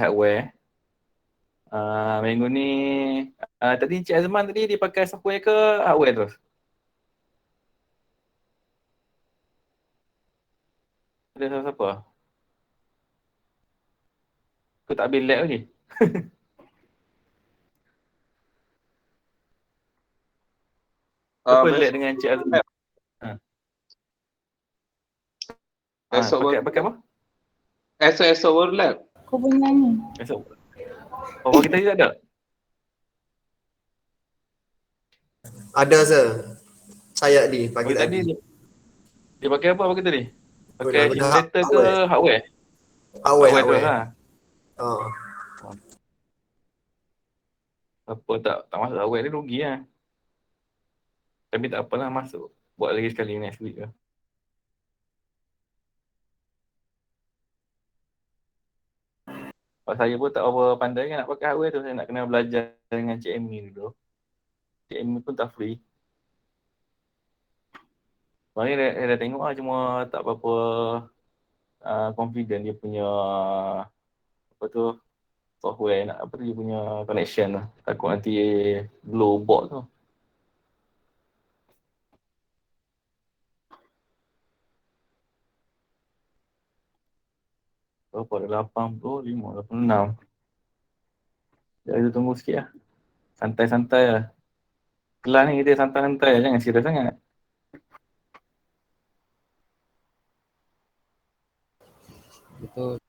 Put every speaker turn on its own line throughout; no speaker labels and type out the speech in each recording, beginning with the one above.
hardware. Minggu ni tadi Encik Azman tadi dia pakai software ke hardware terus? Ada siapa-siapa? Aku tak habis lab lagi. Apa lab dengan Encik Azman? Ha.
Esok
Pakai apa?
esok baru lab.
Kau punya ni.
Esok. Bapa kita juga ada?
Ada sir. Saya pagi
Tadi
tadi.
dia pakai apa bapa kita ni? Pakai
Guna
simulator ke
hardware.
hardware?
Hardware.
Terus lah.
Oh.
Apa tak masuk hardware ni rugi lah. Tapi tak apalah, masuk. Buat lagi sekali next week lah. Sebab saya pun tak apa pandai kan nak pakai hardware tu. Saya nak kena belajar dengan Cik Amy dulu. Cik Amy pun tak free. Sebenarnya dia dah tengok lah, cuma tak apa-apa confident dia punya apa tu software, nak apa tu dia punya connection lah. Takut nanti blow board tu. Berapa dah? 85, 86. Jadi kita tunggu sikit lah. Santai-santai lah. Kelas ni kita santai-santai lah, jangan serius sangat.
Betul.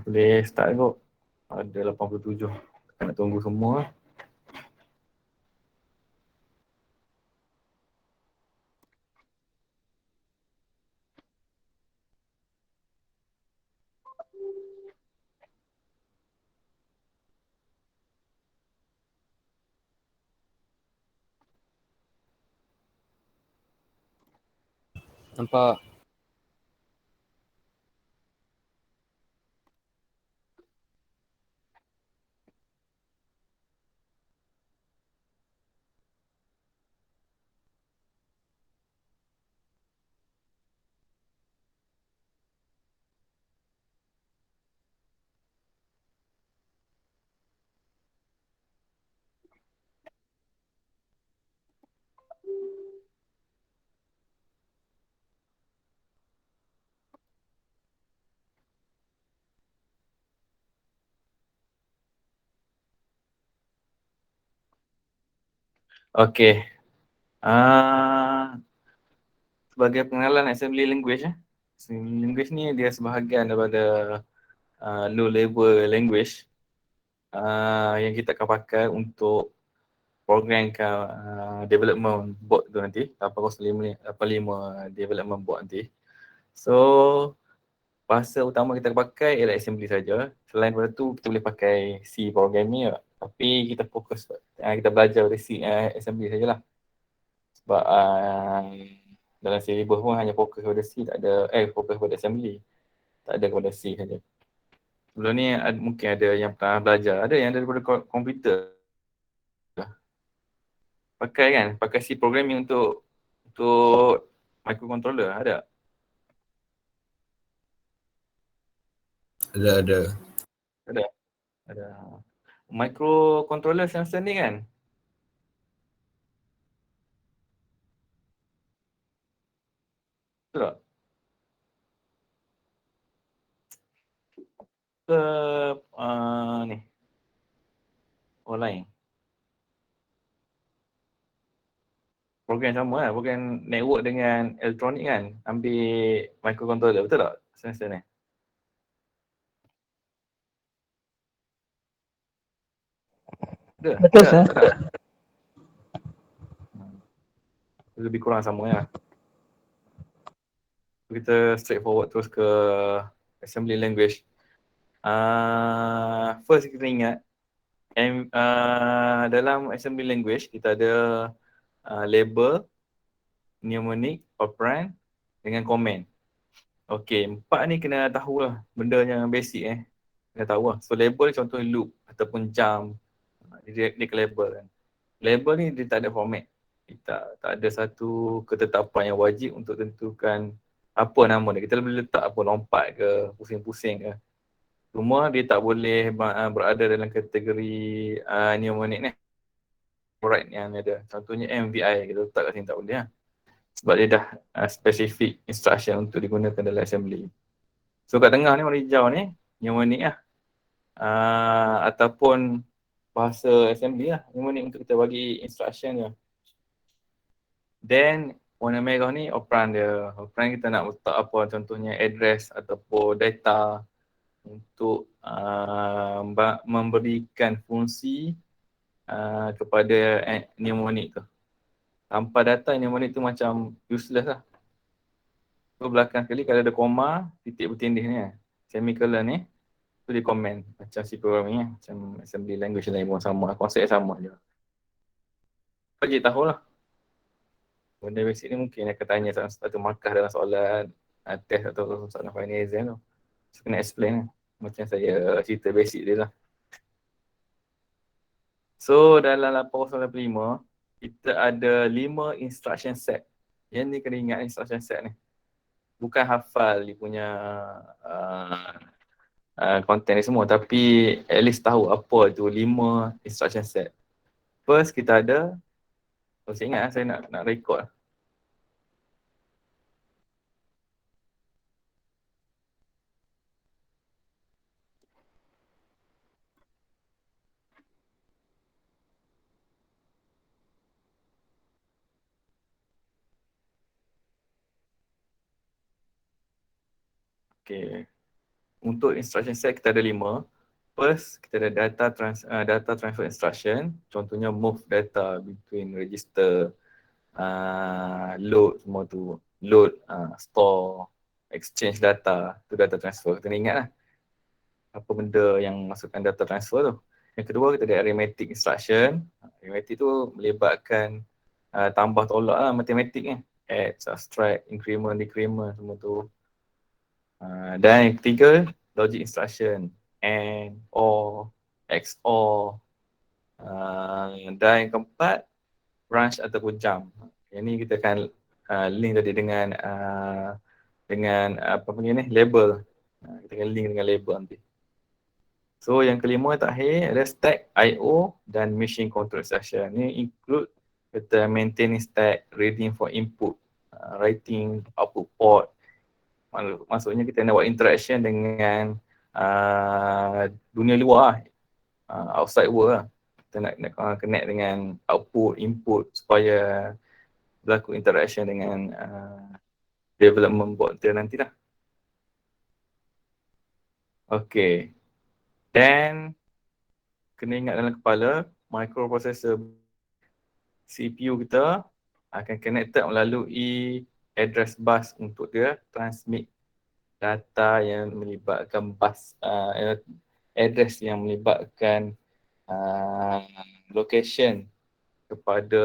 Boleh start kot. Ada 87. Nak tunggu semua lah.
Nampak.
Okay. Sebagai pengenalan assembly language. Assembly language ni dia sebahagian daripada low level language yang kita akan pakai untuk programkan development board tu nanti. 805 development board nanti. So, bahasa utama kita pakai ialah assembly saja. Selain daripada tu, kita boleh pakai C programming lah. Tapi kita fokus, kita belajar dari C assembly sajalah. Sebab dalam syllabus pun hanya fokus pada C, tak ada fokus pada assembly. Tak ada kepada C saja. Sebelum ni mungkin ada yang pernah belajar, ada yang daripada komputer. Pakai kan, pakai C programming untuk microcontroller, ada?
Ada.
Ada. Microcontroller sensor ni kan? Betul tak? Ke ni online. Program sama lah, program network dengan elektronik kan, ambil microcontroller, betul tak sensor ni?
Betul sir.
Lebih kurang sama lah. Kita straightforward terus ke assembly language. First kita ingat dalam assembly language kita ada label, mnemonic, operand dengan comment. Okey, 4 ni kena tahulah benda yang basic Kena tahu lah. So label contoh loop ataupun jump. Dia ke label kan. Label ni dia tak ada format. Tak ada satu ketetapan yang wajib untuk tentukan apa nama dia. Kita boleh letak apa, lompat ke, pusing-pusing ke. Cuma dia tak boleh berada dalam kategori mnemonic ni. Right yang ada. Contohnya MVI kita letak kat sini tak boleh lah. Sebab dia dah specific instruction untuk digunakan dalam assembly. So kat tengah ni warna hijau ni mnemonic lah. Ataupun bahasa assembly lah. Mnemonic untuk kita bagi instruction je. Then warna merah ni operand dia. Operand kita nak letak apa, contohnya address ataupun data untuk memberikan fungsi kepada mnemonic tu. Tanpa data mnemonic tu macam useless lah. So belakang sekali kalau ada koma, titik bertindih ni semicolon ni, tu dia comment macam C programming macam assembly language lain pun sama, konsep sama je. Bagi tahu lah. Benda basic ni mungkin akan tanya satu markah dalam soalan test atau soalan final exam tu. So kena explain lah. Macam saya cerita basic dia lah. So dalam 885 kita ada 5 instruction set. Yang ni kena ingat instruction set ni. Bukan hafal dia punya content ni semua, tapi at least tahu apa tu 5 instruction set. First kita ada, saya ingat saya nak record. Okay. Untuk instruction set kita ada 5. First, kita ada data transfer instruction. Contohnya move data between register, load semua tu. Load, store, exchange data. Tu data transfer. Kita ingat lah apa benda yang masukkan data transfer tu. Yang kedua, kita ada arithmetic instruction. Arithmetic tu melibatkan tambah tolak lah, matematik ni. Add, subtract, increment, decrement semua tu. Dan yang ketiga, logic instruction, and, or, XOR. Dan yang keempat, branch ataupun jump. Yang ni kita akan link tadi dengan apa panggil ni, label. Kita akan link dengan label nanti. So yang kelima terakhir ada stack, IO dan machine control instruction. Ni include kita maintaining stack, reading for input, writing output port. Maksudnya kita nak buat interaction dengan dunia luar, outside world lah. Kita nak connect dengan output, input supaya berlaku interaction dengan development board kita nanti lah. Okay. Then kena ingat dalam kepala, microprocessor CPU kita akan connected melalui address bus untuk dia transmit data yang melibatkan bus, address yang melibatkan location kepada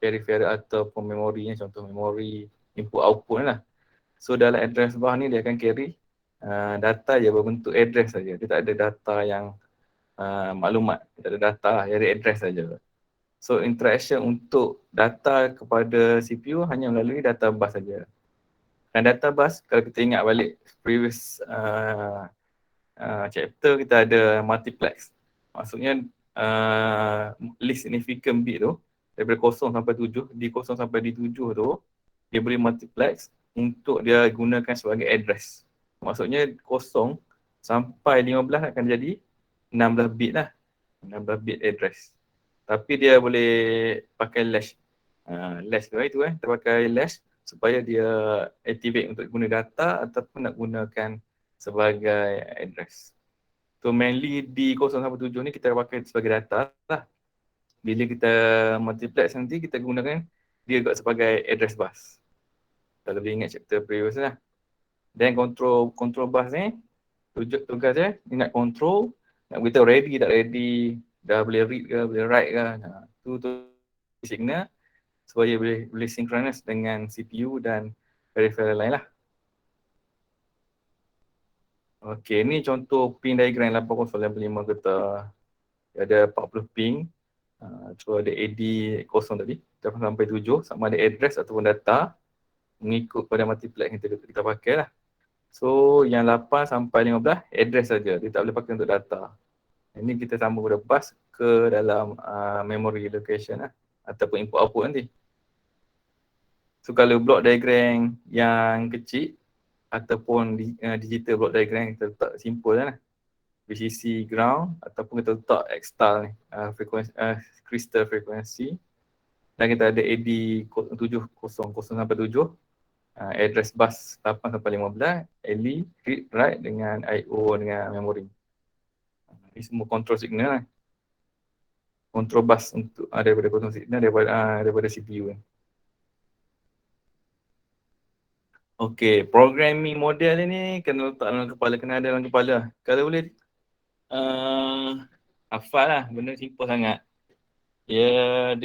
peripheral ataupun memorinya, contoh memori input output lah. So dalam address bus ni dia akan carry data yang berbentuk address saja. Dia tak ada data yang maklumat, dia tak ada data lah, dia ada address saja. So interaction untuk data kepada CPU hanya melalui data bus saja. Dan data bus, kalau kita ingat balik previous chapter, kita ada multiplex. Maksudnya least significant bit tu daripada 0 sampai 7, di 0 sampai di 7 tu dia boleh multiplex untuk dia gunakan sebagai address. Maksudnya 0 sampai 15 akan jadi 16 bit lah. 16 bit address. Tapi dia boleh pakai latch. Latch tu itu kita pakai latch supaya dia activate untuk guna data ataupun nak gunakan sebagai address. So mainly di 0 sampai 7 ni kita pakai sebagai data lah. Bila kita multiplex nanti kita gunakan dia juga sebagai address bus. Kalau boleh ingat chapter previous lah. Dan control bus ni tugas dia nak control, nak beritahu ready tak ready, dah boleh read ke, boleh write ke. Tu signal. supaya boleh synchronous dengan CPU dan peripheral lain lah. Okey, ni contoh pin diagram 8085 kita. Ada 40 pin. So ada AD 0 tadi, 8 sampai 7 sama ada address ataupun data mengikut pada multiplex yang kita pakai lah. So yang 8 sampai 15 address saja, dia tak boleh pakai untuk data. Ini kita sambung pada bus ke dalam memory location lah ataupun input output nanti. So kalau block diagram yang kecil ataupun digital block diagram kita letak simple lah. VCC ground ataupun kita letak X-star ni, frekuensi, crystal frekuensi. Dan kita ada AD 700 sampai 7, address bus 8 sampai 15, LE, read, write dengan IO dengan memory. Ini semua control signal lah. Control bus untuk daripada control signal daripada CPU ni. Okey, programming model ni kena letak dalam kepala, kena ada dalam kepala. Kalau boleh hafal lah, benda simple sangat. Dia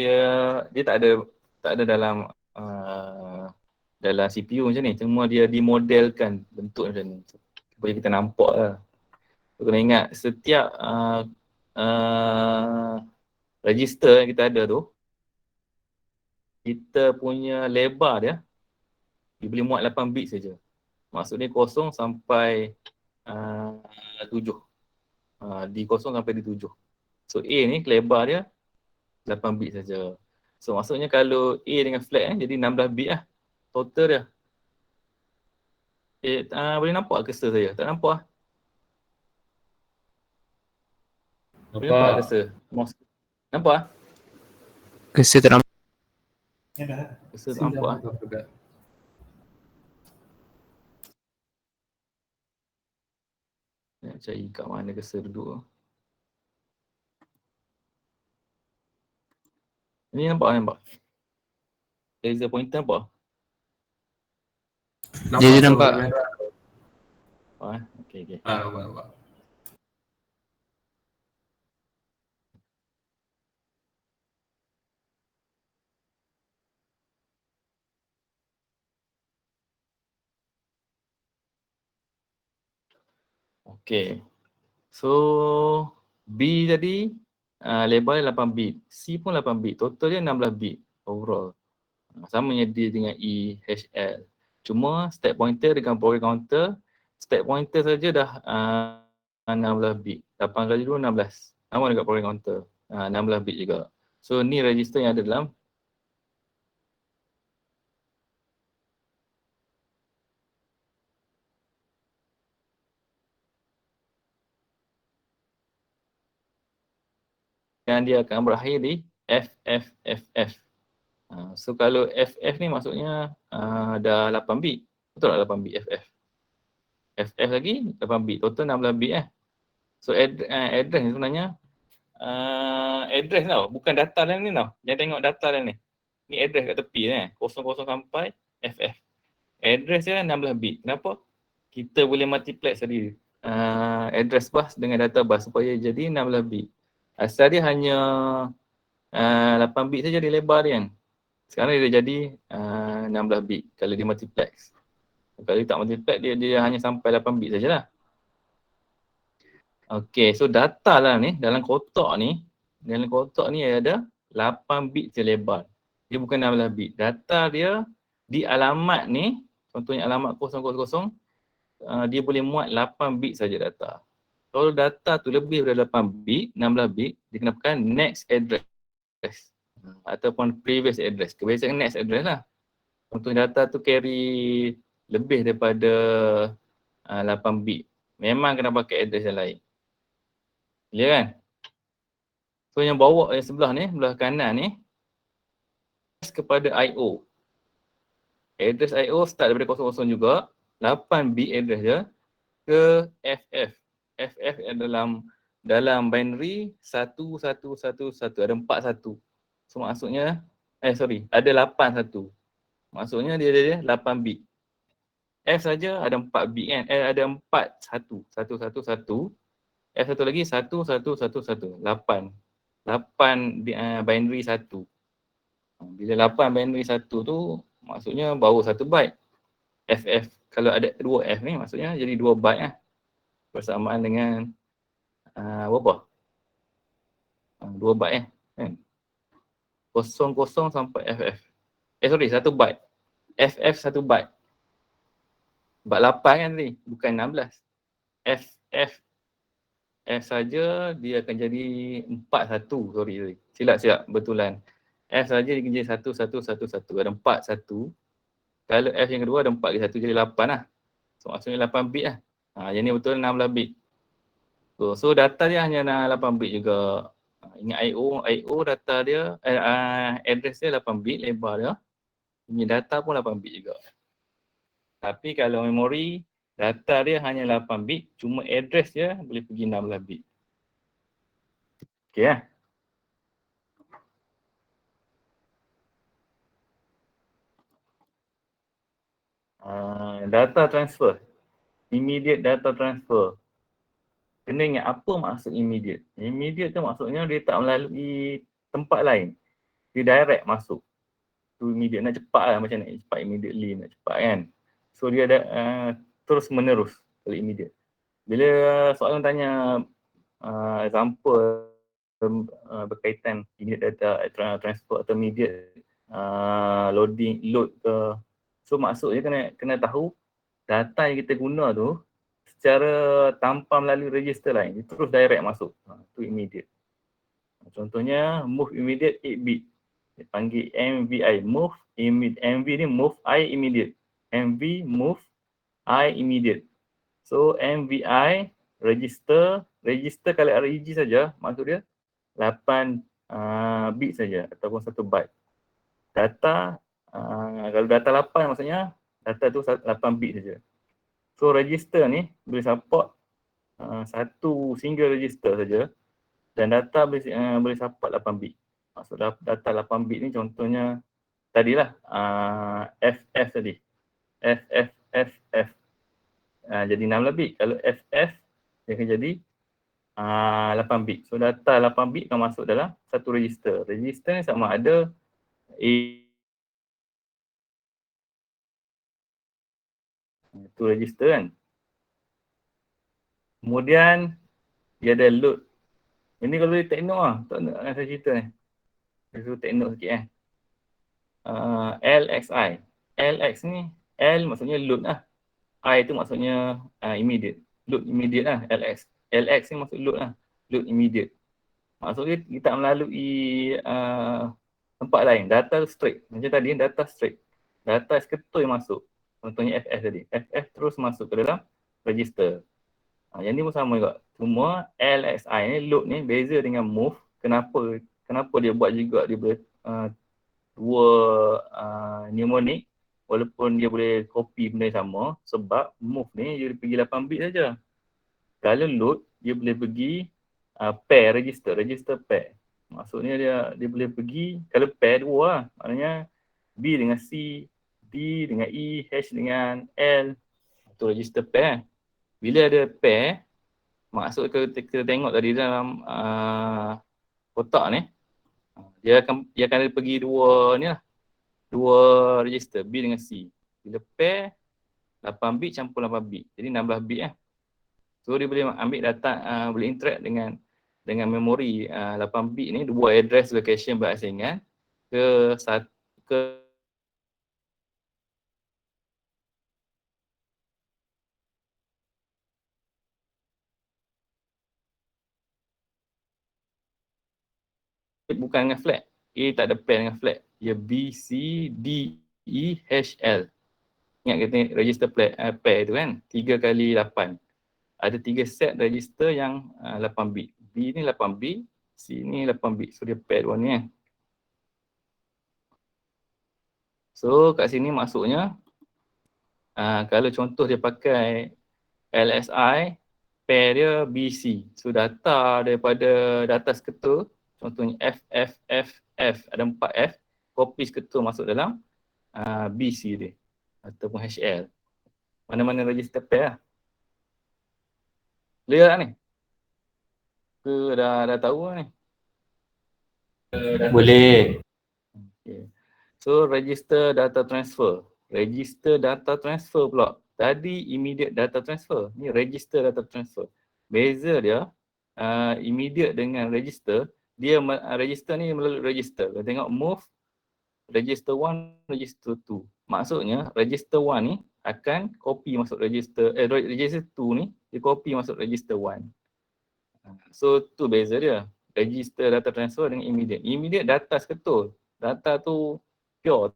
tak ada dalam CPU macam ni. Cuma dia dimodelkan bentuk macam ni supaya kita nampak lah. So, kena ingat setiap register yang kita ada tu, kita punya lebar dia boleh muat 8 bit saja. Maksudnya 0 sampai 7. Di 0 sampai di 7. So A ni lebar dia 8 bit saja. So maksudnya kalau A dengan flat jadi 16 bit lah total dia. Boleh nampak cursor saya? Tak nampak lah. Boleh nampak tak cursor? Mouse. Nampak lah?
Cursor tak nampak.
Cursor tak nampak lah. Nak cari kat mana cursor duduk. Ni nampak? Laser pointer nampak?
Dia nampak.
Okey.
Nampak.
Okey. So B tadi lebar dia 8 bit. C pun 8 bit. Total dia 16 bit overall. Sama yang D dengan E, H, L. Cuma stack pointer dengan program counter, stack pointer saja dah 16 bit. 8 kali 2, 16. Sama dekat program counter. 16 bit juga. So ni register yang ada dalam dan dia akan berakhir di FFFF. So kalau FF ni maksudnya dah 8 bit. Betul tak 8 bit FF? FF lagi 8 bit. Total 16 bit So address ni sebenarnya address tau. Bukan data dalam ni tau. Jangan tengok data dalam ni. Ni address kat tepi ni. 00 sampai FF. Address dia 16 bit. Kenapa? Kita boleh multiplex tadi address bus dengan data bus supaya jadi 16 bit. Asal dia hanya 8 bit saja dia lebar dia kan. Sekarang dia dah jadi 16 bit kalau dia multiplex. Kalau dia tak multiplex dia hanya sampai 8 bit sajalah. Okey, so data lah ni dalam kotak ni ada 8 bit je lebar. Dia bukan 16 bit. Data dia di alamat ni, contohnya alamat 000, dia boleh muat 8 bit saja data. Kalau data tu lebih daripada 8 bit, 16 bit, dia kena pakai next address ataupun previous address. Kebiasaan next address lah. Contohnya data tu carry lebih daripada 8 bit. Memang kena pakai address yang lain. Clear kan? So yang bawah yang sebelah ni, sebelah kanan ni, kepada IO. Address IO start daripada 00 juga, 8 bit address dia ke FF. FF dalam binary 1111, ada 4 1. So maksudnya ada 8 1. Maksudnya dia ada 8 bit. F saja ada 4 bit kan? Ada 4 1. 1 1 1. F satu lagi 1 1 1 1. 8 binary 1. Bila 8 binary 1 tu maksudnya baru 1 byte. FF kalau ada 2 F ni maksudnya jadi 2 byte lah. Bersamaan dengan berapa? 2 byte kan. 00 sampai FF. Sorry, 1 byte. FF 1 byte. Byte 8 kan tadi, bukan 16. FF F saja dia akan jadi 41. Sorry. Silap betulan. F saja dia akan jadi 1111. Ada 41. Kalau F yang kedua ada 4 lagi 1 jadi 8 lah. So maksudnya 8 bit lah. Yang ni betul 16 bit. So data dia hanya 8 bit juga. Ingat I/O data dia, address dia 8 bit lebar dia. Ini data pun 8 bit juga. Tapi kalau memori, data dia hanya 8 bit, cuma address dia boleh pergi 16 bit. Okey lah. Data transfer. Immediate data transfer. Kena ingat apa maksud immediate. Immediate tu maksudnya dia tak melalui tempat lain. Dia direct masuk. Tu immediate, nak cepat lah macam nak cepat immediately, nak cepat kan. So dia ada terus menerus kalau immediate. Bila soalan tanya example berkaitan immediate data transfer atau immediate load ke. So maksudnya kena tahu data yang kita guna tu secara tanpa melalui register lain, dia terus direct masuk. Tu immediate. Contohnya move immediate 8 bit. Dia panggil MVI, move immediate. MV ni move I immediate. MV move I immediate. So MVI register kalau REG saja maksud dia 8 bit saja ataupun 1 byte. Data kalau data 8 maksudnya data tu 8 bit saja. So register ni boleh support satu single register saja dan data boleh support 8 bit. Maksud data 8 bit ni contohnya tadilah FF tadi. FF. Jadi 16 bit. Kalau FF dia akan jadi 8 bit. So data 8 bit akan masuk dalam satu register. Register ni sama ada itu register kan. Kemudian dia ada load. Ini kalau dia take note lah. Tak nak saya cerita ni. Saya suruh take note sikit LXI. LX ni, L maksudnya load lah. I tu maksudnya immediate. Load immediate lah, LX. LX ni maksud load lah. Load immediate. Maksudnya kita melalui tempat lain. Data straight. Macam tadi data straight. Data seketoi masuk. Contohnya FF tadi. FF terus masuk ke dalam register. Yang ni pun sama juga. Cuma LXI ni, load ni beza dengan move. Kenapa dia buat juga dia boleh dua mnemonic walaupun dia boleh copy benda yang sama sebab move ni dia boleh pergi 8 bit saja. Kalau load dia boleh pergi pair register pair. Maksudnya dia boleh pergi kalau pair dua lah. Maknanya B dengan C, D dengan E, H dengan L. Itu register pair. Bila ada pair, maksud kita tengok tadi dalam kotak ni, dia akan pergi dua ni lah. Dua register B dengan C. Bila pair 8 bit campur 8 bit. Jadi 16 bit lah. So dia boleh ambil data, boleh interact dengan memori 8 bit ni, dua address location berasingan ke bukan dengan flag. A tak ada pair dengan flag. Dia B, C, D, E, H, L. Ingat kita register pair tu kan? 3 kali 8. Ada 3 set register yang 8 bit. B ni 8 bit, C ni 8 bit. So dia pair dua ni kan. So kat sini maksudnya kalau contoh dia pakai LSI, pair dia BC. So data daripada data seketul, contohnya F, ada 4 F, copy seketul masuk dalam BC dia ataupun HL. Mana-mana register pair lah. Clear tak ni? Ke dah tahu lah ni?
Boleh.
Okay. So register data transfer. Register data transfer pula. Tadi immediate data transfer. Ni register data transfer. Beza dia immediate dengan register. Dia register ni melalui register. Kita tengok move register 1, register 2. Maksudnya register 1 ni akan copy masuk register register 2 ni dia copy masuk register 1. So tu beza dia. Register data transfer dengan immediate. Immediate data seketul. Data tu pure.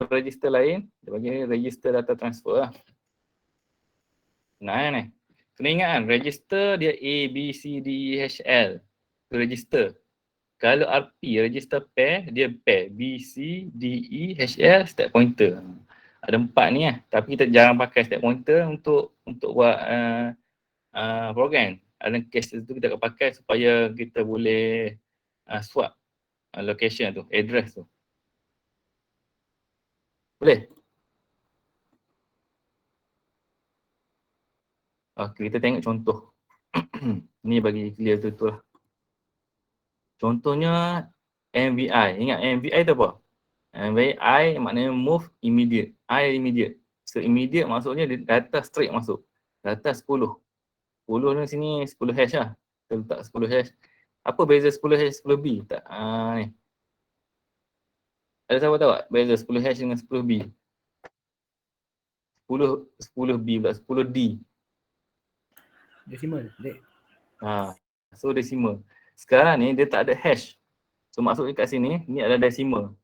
Register lain, dia bagi register data transfer lah. Nah ni. Kena ingat kan, register dia A, B, C, D, E, H, L. Itu register. Kalau RP, register pair, dia pair B, C, D, E, H, L, step pointer. Ada 4 ni lah. Tapi kita jarang pakai step pointer untuk buat program. Ada case tu kita akan pakai supaya kita boleh swap location tu, address tu. Boleh? Okay, kita tengok contoh. Ni bagi clear tu lah. Contohnya MVI. Ingat MVI tu apa? MVI maknanya move immediate. I immediate. So immediate maksudnya data straight masuk. Data 10. 10 ni sini 10 hash lah. Kita letak 10 hash. Apa beza 10 hash 10 B? Tak, ni. Ada siapa tahu tak beza 10 hash dengan 10 B? 10 B pula, 10 D.
Decimal, dek.
So decimal. Sekarang ni dia tak ada hash. So maksudnya kat sini, ni ada decimal.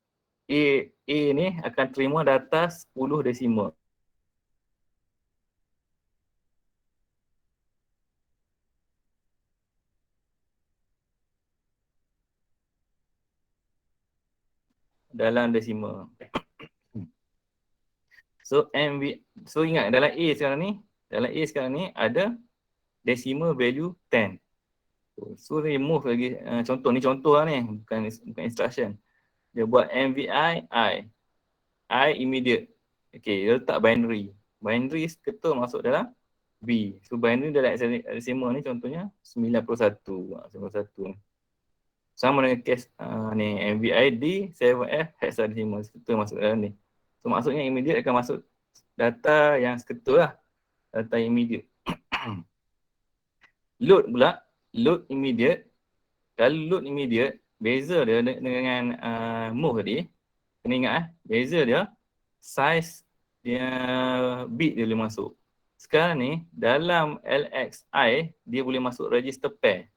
A ni akan terima data 10 decimal. Dalam decimal. So ingat dalam A sekarang ni ada decimal value 10. So dia move lagi contoh lah ni, bukan instruction. Dia buat MVI I immediate. Okay, dia letak binary. Binary ketul masuk dalam B. So binary dalam decimal ni contohnya 91. 91 ni. Sama dengan case ni MVID 7F hexadecimal ketul masuk dalam ni. So maksudnya immediate akan masuk data yang seketul lah. Data immediate. Load pula, load immediate. Kalau load immediate, beza dia dengan move tadi. Kena ingat beza dia size dia bit dia boleh masuk. Sekarang ni dalam LXI dia boleh masuk register pair.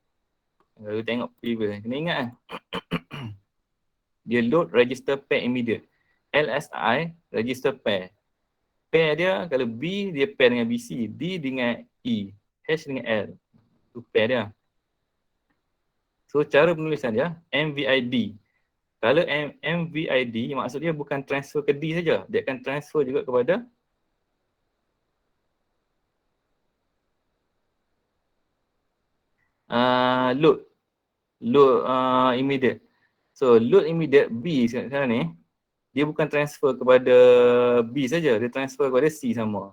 Kalau tengok previous, kena ingat dia load register pair immediate. LSI register pair. Pair dia kalau B dia pair dengan BC, D dengan E, H dengan L. Itu pair dia. So cara penulisan dia MVID. Kalau MVID maksud dia bukan transfer ke D saja, dia akan transfer juga kepada load immediate. So load immediate B sekarang ni dia bukan transfer kepada B saja, dia transfer kepada C sama.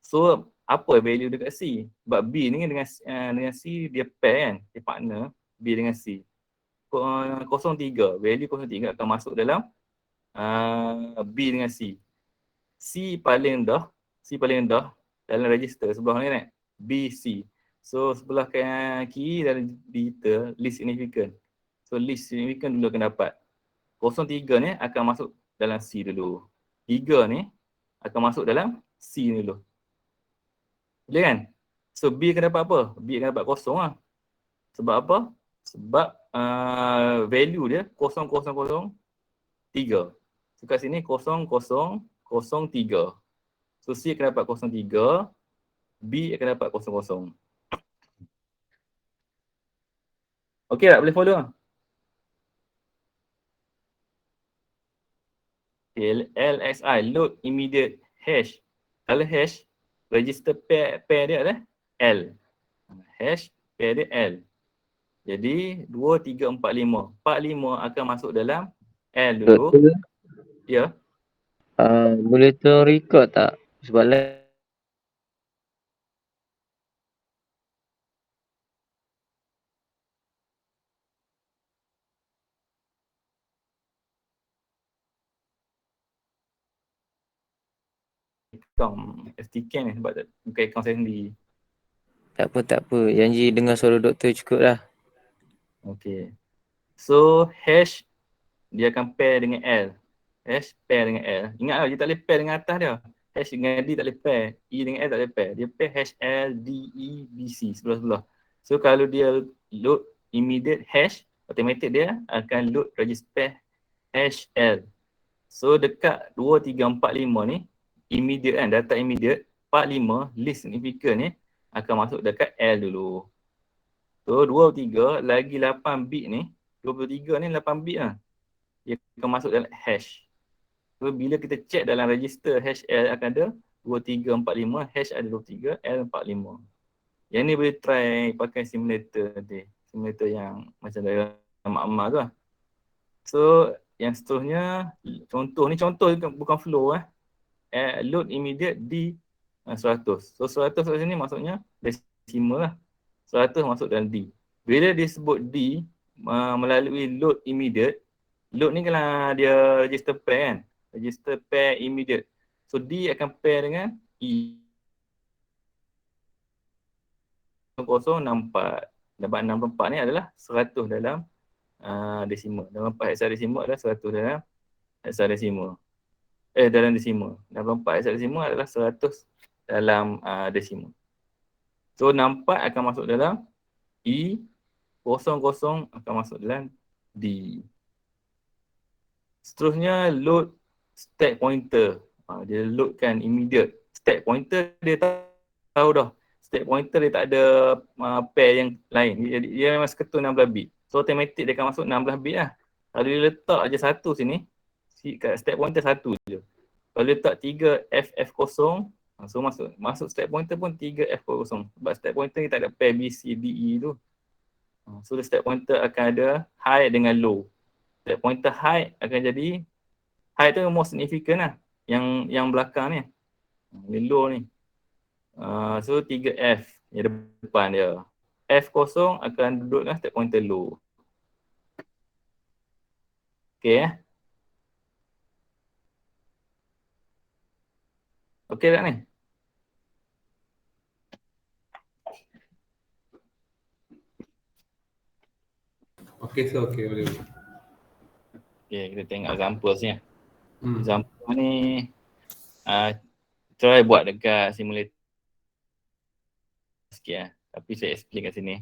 So apa value dekat C? Sebab B ni dengan C dia pair kan, dia partner B dengan C. 03, value 03 akan masuk dalam B dengan C. C paling rendah dalam register sebelah ni kan, B, C. So sebelah kiri dalam digital least significant. So least significant dulu akan dapat. 03 ni akan masuk dalam C dulu. 3 ni akan masuk dalam C ni dulu. Boleh kan? So B akan dapat apa? B akan dapat kosong lah. Sebab apa? Sebab value dia 0003. So kat sini 0003. So C akan dapat 03, B akan dapat 00. Okey tak? Boleh follow? Okay, LXI, load immediate hash. Kalau hash, register pair dia adalah L. Hash pair dia L. Jadi 2, 3, 4, 5. 4, 5 akan masuk dalam L dulu. Ya.
Boleh tolong record tak? Sebab
Account STK ni sebab bukan account saya sendiri.
tak apa. Janji dengar suara doktor cukup lah.
Okay. So hash dia akan pair dengan L. Hash pair dengan L. Ingat lah, dia tak boleh pair dengan atas dia. Hash dengan D tak boleh pair. E dengan L tak boleh pair. Dia pair hash L, D, E, B, C sebelah-sebelah. So kalau dia load immediate hash, automatic dia akan load register hash L. So dekat 2, 3, 4, 5 ni, immediate kan, data immediate, 4, 5, list significant ni akan masuk dekat L dulu. So 23 lagi 8 bit ni, 23 ni 8 bit lah. Dia akan masuk dalam hash. So bila kita check dalam register hash L akan ada 2345, hash ada 23, L45. Yang ni boleh try pakai simulator nanti. Simulator yang macam dalam mak-mak tu lah. So yang seterusnya, contoh bukan flow load immediate D 100. So 100 kat sini maksudnya decimal lah. 100 masuk dalam D. Bila disebut D melalui load immediate, load ni kalau dia register pair kan, register pair immediate. So D akan pair dengan E 064. Dapat 64 ni adalah 100 dalam desimal. Dalam 4 hexadesimal adalah 100 dalam hexadesimal. Dalam desimal. Dalam 4 hexadesimal adalah 100 dalam desimal. So 64 akan masuk dalam E, 00 akan masuk dalam D. Seterusnya load stack pointer. Dia loadkan immediate. Stack pointer dia tahu dah. Stack pointer dia tak ada pair yang lain. Dia memang seketul 16 bit. So automatic dia akan masuk 16 bit lah. Kalau dia letak je satu sini, kat stack pointer satu je. Kalau dia letak 3 FF0, so masuk stack pointer pun 3 F00. Sebab stack pointer ni tak ada pair B, C, D, E tu. So the stack pointer akan ada high dengan low. Stack pointer high akan jadi, high tu most significant lah. Yang belakang ni. Ni low ni. So 3F yang depan dia. F0 akan duduk dengan stack pointer low. Okay Okay tak ni?
Okey, so okey boleh.
Okay, kita tengok example ni. Example ni try buat dekat simulator sikit tapi saya explain kat sini.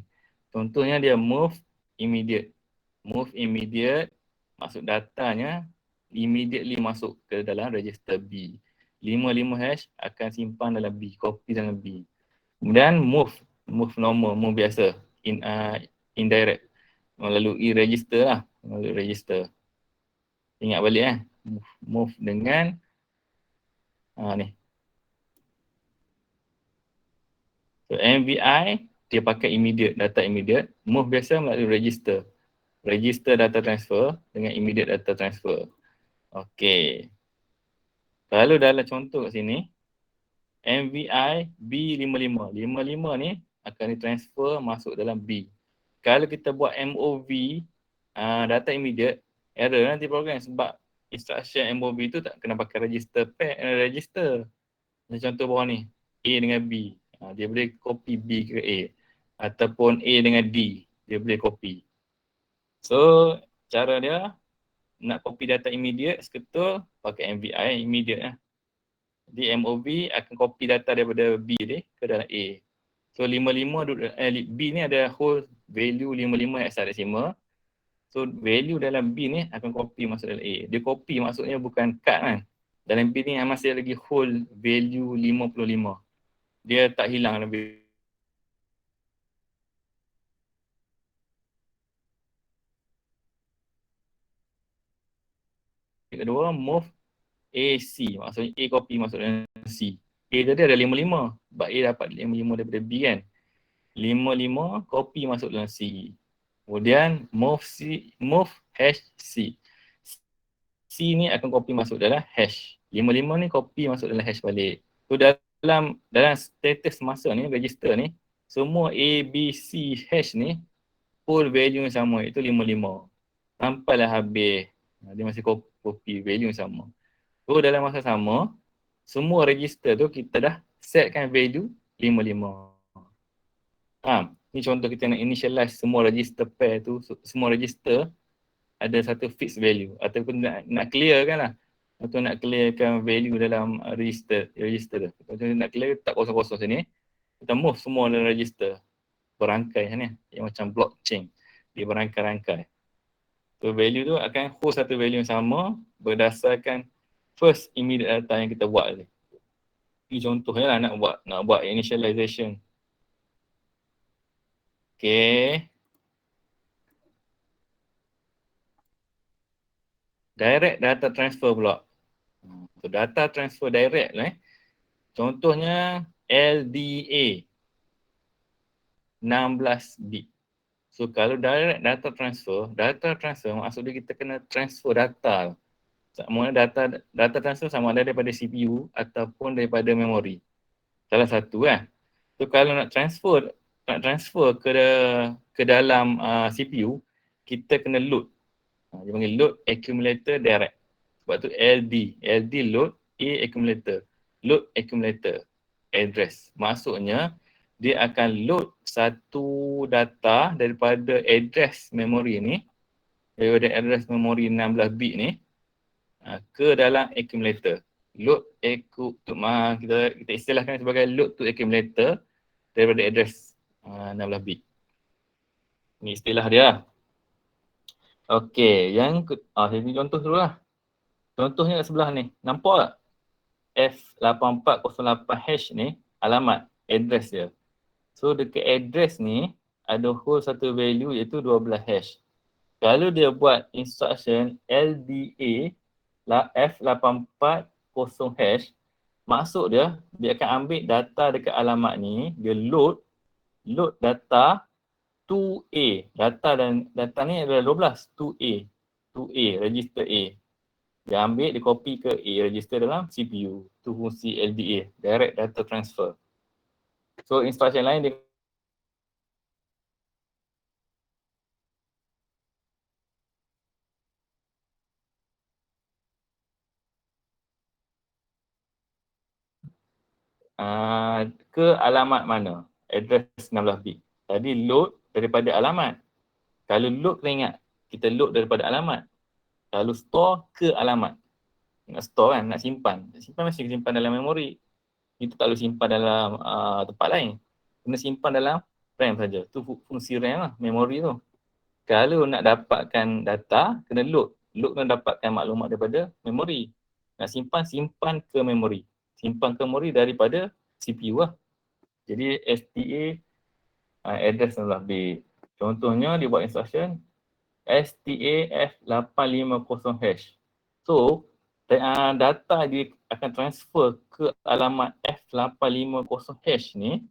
Contohnya dia move immediate. Move immediate, masuk datanya immediately masuk ke dalam register B. 55 hash akan simpan dalam B, copy dalam B. Kemudian move normal, move biasa, indirect, melalui register lah, melalui register. Ingat balik move dengan ni. So MVI dia pakai immediate, data immediate, move biasa melalui register. Register data transfer dengan immediate data transfer. Okey. Kalau dalam contoh kat sini, MVI B55. 55 ni akan ditransfer masuk dalam B. Kalau kita buat MOV, data immediate, error nanti program sebab instruction MOV tu tak kena pakai register pair, register. Macam contoh bawah ni, A dengan B. Dia boleh copy B ke A. Ataupun A dengan D, dia boleh copy. So, cara dia nak copy data immediate seketul pakai MVI immediate lah. Jadi MOV akan copy data daripada B ni ke dalam A. So 55 B ni ada whole value 55 hexadecimal. So value dalam B ni akan copy masuk dalam A. Dia copy maksudnya bukan cut kan. Dalam B ni masih lagi whole value 55. Dia tak hilang lebih. Kedua, move AC. Maksudnya A copy masuk dalam C. A tadi ada 55. Sebab A dapat 55 daripada B kan. 55 copy masuk dalam C. Kemudian move hash C. C ni akan copy masuk dalam hash. 55 ni copy masuk dalam hash balik. So dalam status masuk ni, register ni, semua A, B, C hash ni full value yang sama, iaitu 55. Sampailah habis. Dia masih copy value yang sama. So dalam masa sama, semua register tu kita dah setkan value 55. Faham? Ni contoh kita nak initialize semua register pair tu, semua register ada satu fixed value ataupun nak clear kan lah. Atau nak clearkan value dalam register tu. Kalau nak clear tak kosong-kosong sini, kita move semua dalam register. Berangkai ni, yang macam blockchain. Dia berangkai-rangkai. So value tu akan hold satu value yang sama berdasarkan first immediate data yang kita buat ni. Ini contohnya lah nak buat initialization. Okay. Direct data transfer pula. So data transfer direct lah. Contohnya LDA 16 bit. So kalau direct data transfer maksud dia kita kena transfer data. Sama data transfer sama ada daripada CPU ataupun daripada memori. Salah satu kan. So kalau nak transfer ke dalam CPU, kita kena load. Dia panggil load accumulator direct. Sebab tu LD load A accumulator. Load accumulator address. Maksudnya dia akan load satu data daripada address memori ni, daripada address memori 16 bit ni ke dalam accumulator. Load kita istilahkan sebagai load to accumulator daripada address 16 bit. Ni istilah dia. Okey, saya contoh dulu lah. Contohnya kat sebelah ni, nampak tak? F8408 hash ni alamat, address dia. So dekat address ni ada hold satu value iaitu 12 hash. Kalau dia buat instruction LDA F840 hash, maksud dia akan ambil data dekat alamat ni, dia load data 2A. Data ni adalah 12, 2A, register A. Dia ambil, dia copy ke A, register dalam CPU. Tu fungsi LDA, direct data transfer. So instruction lain dia ke alamat mana? Address 16 bit. Tadi load daripada alamat. Kalau load kena ingat, kita load daripada alamat. Kalau store ke alamat. Nak store kan, nak simpan. Mesti simpan dalam memori. Itu tak boleh simpan dalam tempat lain. Kena simpan dalam RAM saja. Tu fungsi RAM lah, memori tu. Kalau nak dapatkan data, kena load. Load kena dapatkan maklumat daripada memori. Nak simpan ke memori. Simpan ke memori daripada CPU lah. Jadi STA address 16 bit. Contohnya dia buat instruction STA F850 hash. So data dia akan transfer ke alamat F850 hash ni.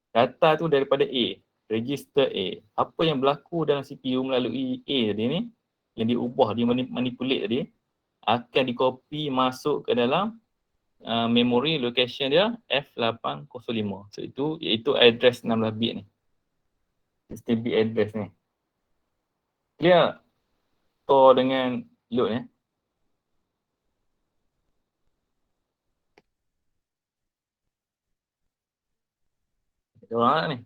Data tu daripada A, register A. Apa yang berlaku dalam CPU melalui A tadi ni, yang diubah, dimanipulate tadi, akan dikopi masuk ke dalam memory location dia F805. So iaitu address 16 bit ni. 16 bit address ni. Clear? Store dengan load ni. Ada orang tak ni?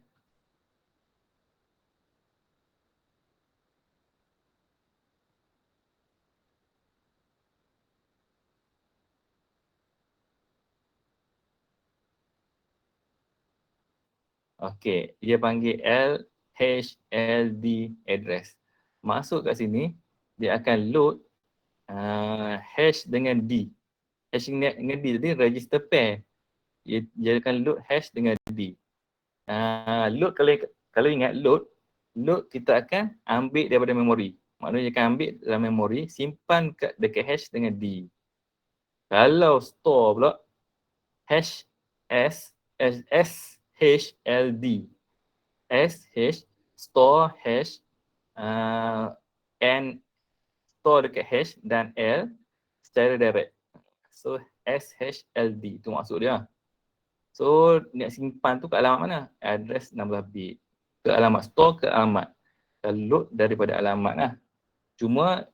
Okey, dia panggil LHLD address. Masuk kat sini, dia akan load hash dengan D. Hash dengan D tadi register pair. Dia akan load hash dengan D. Load kalau ingat load kita akan ambil daripada memori. Maknanya dia akan ambil dalam memori, simpan dekat hash dengan D. Kalau store pula hash SHLD. Store hash N store dekat hash dan L secara direct. So SHLD. Itu maksud dia. So, nak simpan tu ke alamat mana? Address 16 bit. Ke alamat store, ke alamat. Load daripada alamat lah. Cuma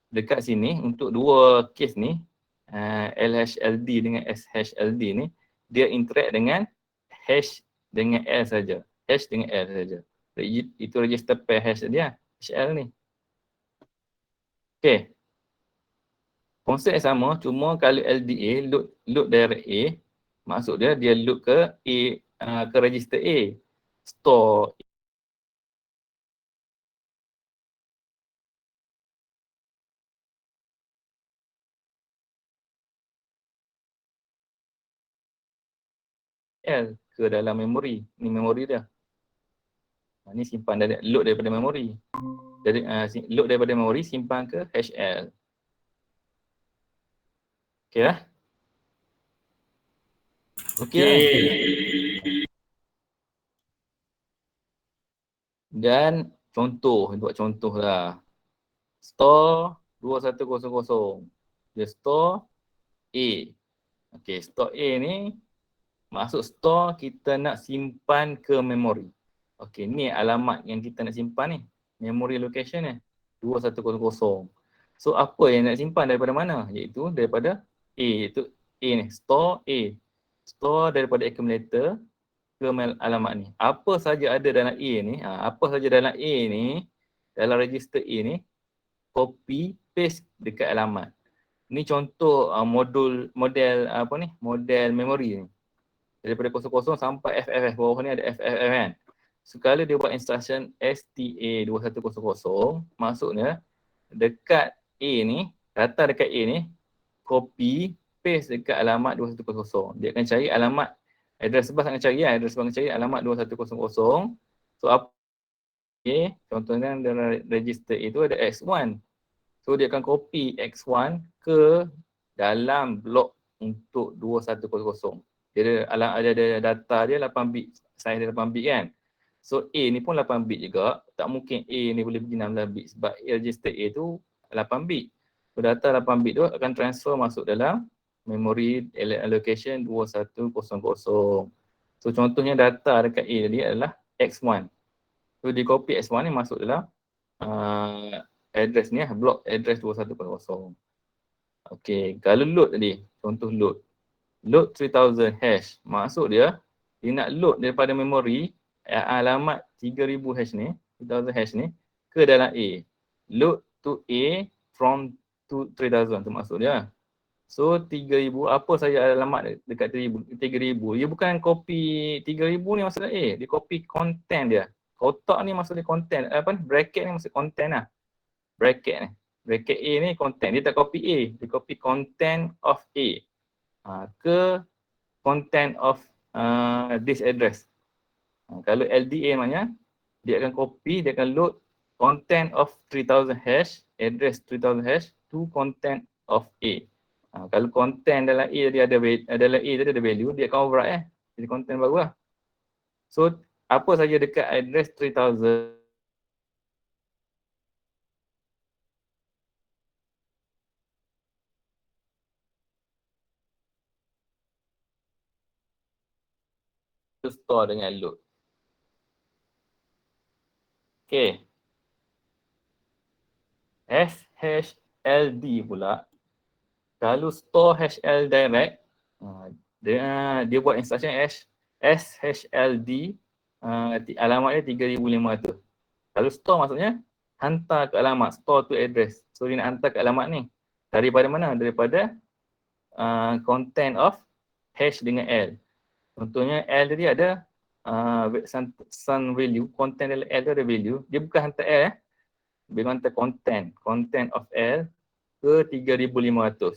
dekat sini untuk dua kes ni, LHLD dengan SHLD ni, dia interact dengan hash dengan L saja. Hash dengan L saja. Itu register pair hash dia, HL ni. Okay. Konsep yang sama, cuma kalau LDA, load direct A, maksud dia load ke A, ke register A. Store L ke dalam memori. Ni memori dia. Ni simpan load daripada memori. Jadi load daripada memori simpan ke HL. Okey lah. Okey lah. Dan contoh, buat contoh lah. Store 2100. Dia store A. Okey, store A ni masuk store kita nak simpan ke memori. Okey, ni alamat yang kita nak simpan ni. Memory location ni. 2100. So apa yang nak simpan daripada mana? Iaitu daripada A. Iaitu A ni. Store A. Store daripada accumulator ke alamat ni. Apa saja ada dalam A ni. Apa saja dalam A ni. Dalam register A ni. Copy, paste dekat alamat. Ni contoh model memori ni. Daripada 00 sampai FFF. Bawah ni ada FFF kan. Sekali dia buat instruction STA2100, maksudnya dekat A ni, data dekat A ni, copy, paste dekat alamat 2100. Dia akan cari alamat, address bus akan cari address bus akan cari alamat 2100. So apa? Okay, contohnya dalam register itu ada X1. So dia akan copy X1 ke dalam blok untuk 2100. Dia ada data dia 8 bit, size dia 8 bit kan. So A ni pun 8 bit juga. Tak mungkin A ni boleh pergi 16 bit sebab register A tu 8 bit. So data 8 bit tu akan transfer masuk dalam memory allocation 2100. So contohnya data dekat A tadi adalah X1. So di copy X1 ni masuk dalam address ni lah, block address 2100. Okey, kalau load tadi, contoh load. Load 3000 hash. Maksud dia nak load daripada memori alamat 3000 hash ni, 3000 hash ni ke dalam A. Load to A from to 3000 tu maksud dia. So 3000, apa saja alamat dekat 3000. Dia bukan copy 3000 ni maksud A, dia copy content dia. Kotak ni maksud dia content, bracket ni maksud content lah. Bracket ni. Bracket A ni content, dia tak copy A, dia copy content of A. Ke content of this address. Kalau LDA maknanya dia akan copy, dia akan load content of 3000 hash, address 3000 hash to content of A. Kalau content dalam A dia dalam A tadi ada value, dia akan override jadi content baru lah. So apa saja dekat address 3000 store dengan load. Okay. SHLD pula. Kalau store HL direct, dia buat instruction SHLD, alamat dia 3500. Kalau store maksudnya hantar ke alamat, store to address. So dia nak hantar ke alamat ni. Daripada mana? Daripada content of hash dengan L. Contohnya L tadi ada some value, content dalam L tu ada value. Dia bukan hantar L dia hantar content of L ke 3500.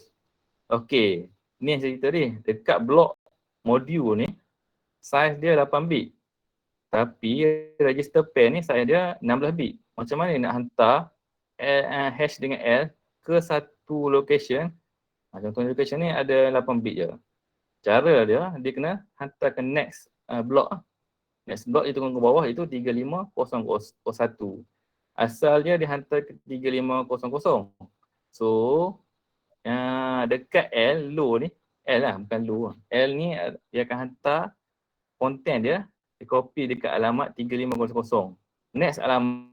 Okey, ni yang saya cerita ni. Dekat blok modul ni, size dia 8 bit. Tapi register pair ni size dia 16 bit. Macam mana nak hantar hash dengan L ke satu location? Contohnya location ni ada 8 bit je. Cara dia kena hantar ke next block. Next block dia turun ke bawah itu 35001. Asal dia dihantar ke 3500. So dekat L low ni L lah, bukan low. L ni dia akan hantar konten dia, dia copy dekat alamat 3500. Next alamat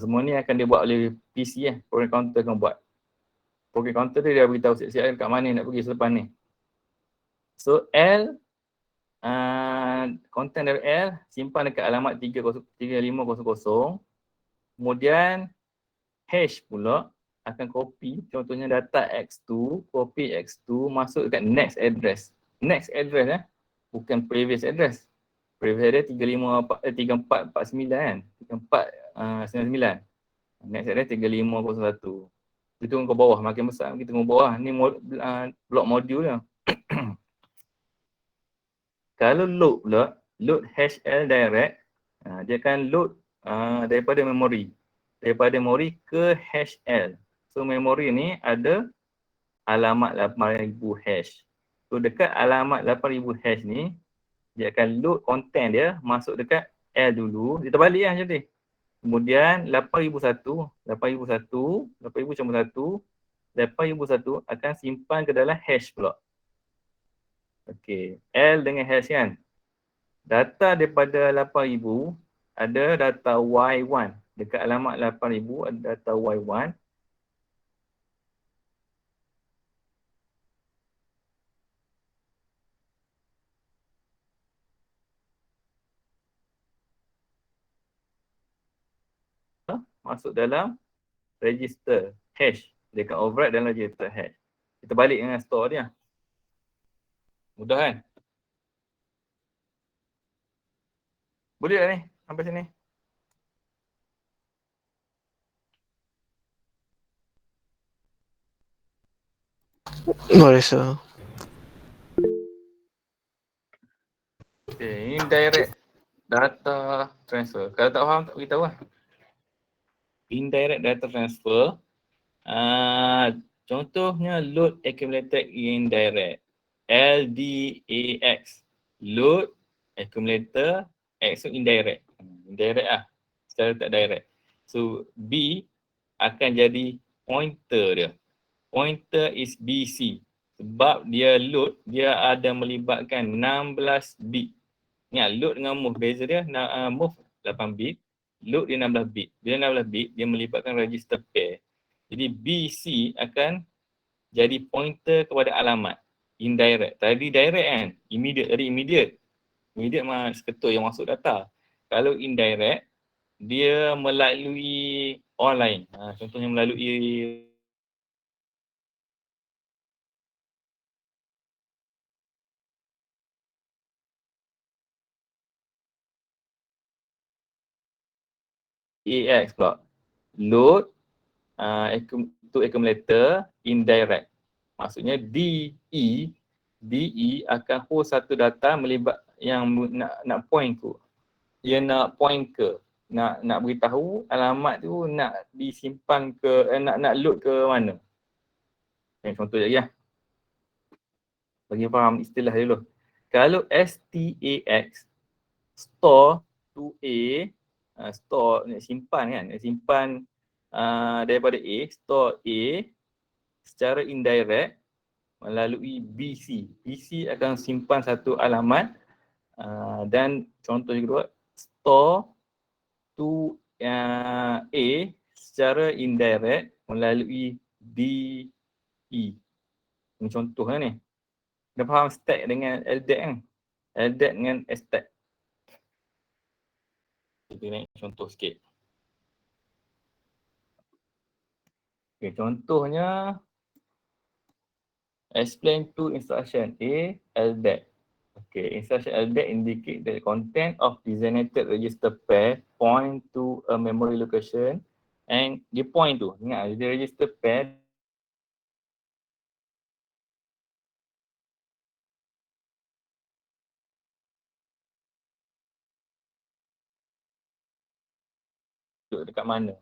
semua ni akan dia buat oleh PC program counter akan buat. Program counter dia dah beritahu siap-siap kat mana nak pergi selepas ni. So L, konten dari L simpan dekat alamat 3500. Kemudian hash pula akan copy, contohnya data X2, copy X2 masuk dekat next address. Next address bukan previous address. Previous address 3449 kan. 3499. Next address 3501. Kita tunggu ke bawah, makin besar kita tunggu bawah. Ni blok modul dia. Kalau load pula, load hash L direct, dia akan load daripada memori. Daripada memori ke hash L. So memori ni ada alamat 8000 hash. So dekat alamat 8000 hash ni, dia akan load konten dia masuk dekat L dulu. Dia terbalik lah macam ni. Kemudian 8001 akan simpan ke dalam hash pula. Okey, L dengan hash kan. Data daripada 8000 ada data Y1. Dekat alamat 8000 ada data Y1. Masuk dalam register hash. Dia akan override dalam register hash. Kita balik dengan store dia. Mudah kan? Boleh tak ni? Sampai sini.
Boleh sir.
Okay, ini direct data transfer. Kalau tak faham, tak beritahu lah. Indirect data transfer. Contohnya load accumulated indirect. LDAX. Load accumulator X tu indirect. Indirect lah. Secara tak direct. So B akan jadi pointer dia. Pointer is BC. Sebab dia load, dia ada melibatkan 16 bit. Ingat load dengan move, beza dia move 8 bit, load dia 16 bit. Bila 16 bit, dia melibatkan register pair. Jadi BC akan jadi pointer kepada alamat. Indirect. Tadi direct kan? Immediate. Tadi immediate. Immediate mah seketul yang masuk data. Kalau indirect, dia melalui online. Contohnya melalui AX pula. Load to accumulator indirect. Maksudnya DE akan host satu data melibat yang nak point tu. Dia nak point ke, nak beritahu alamat tu nak disimpan ke, nak load ke mana. Contoh lagi lah. Bagi faham istilah dulu. Kalau STAX, store to A, store nak simpan kan, nak simpan daripada A, store A secara indirect melalui BC. BC akan simpan satu alamat dan contoh juga store to A secara indirect melalui DE. Ini contoh lah ni. Dah faham stack dengan LDAC kan? LDAC dengan stack. Kita naik contoh sikit. Okay, contohnya explain to instruction A, LDAC. Okay, instruction LDAC indicate that the content of designated register pair point to a memory location and dia point tu, ingat dia register pair dekat mana.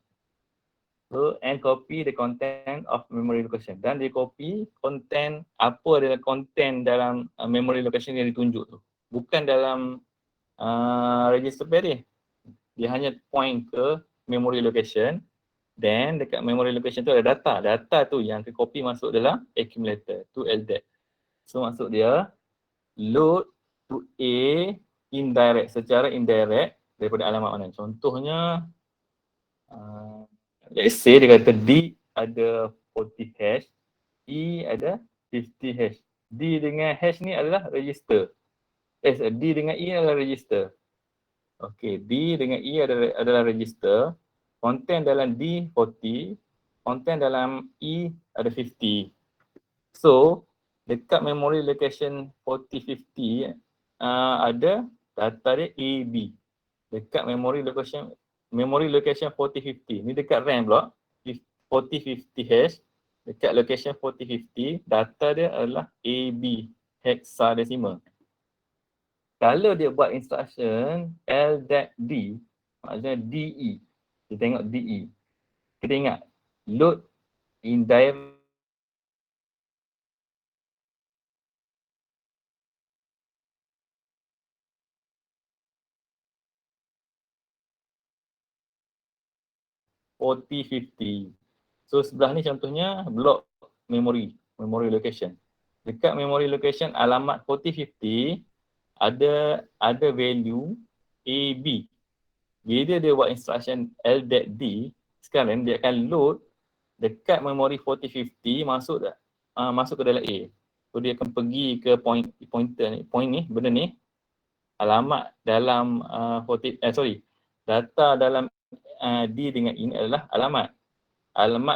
So, and copy the content of memory location. Dan dia copy content, apa adalah content dalam memory location yang ditunjuk tu. bukan dalam register pair dia. Dia hanya point ke memory location. Then dekat memory location tu ada data. Data tu yang ke copy masuk dalam accumulator to LDAP. So maksud dia load to A indirect, secara indirect daripada alamat mana. Contohnya let's say dia kata D ada 40 hash, E ada 50 hash. D dengan hash ni adalah register. D dengan E adalah register. Okey, D dengan E adalah register. Content dalam D 40, content dalam E ada 50. So, dekat memory location 4050 ada data dia A, B. Dekat memory location 4050. Ni dekat RAM pula 4050 hash. Dekat location 4050, data dia adalah A, B, hexadecimal. Kalau dia buat instruction LDAP-D, maksudnya DE. Kita tengok DE. Kita ingat, load indirect (4050). So sebelah ni contohnya block memory location. Dekat memory location alamat 4050 ada value AB. Bila dia buat instruction LDAP-D, sekarang dia akan load dekat memory 4050 masuk ke dalam A. So dia akan pergi ke pointer ni, benda ni alamat dalam data dalam D dengan E ni adalah alamat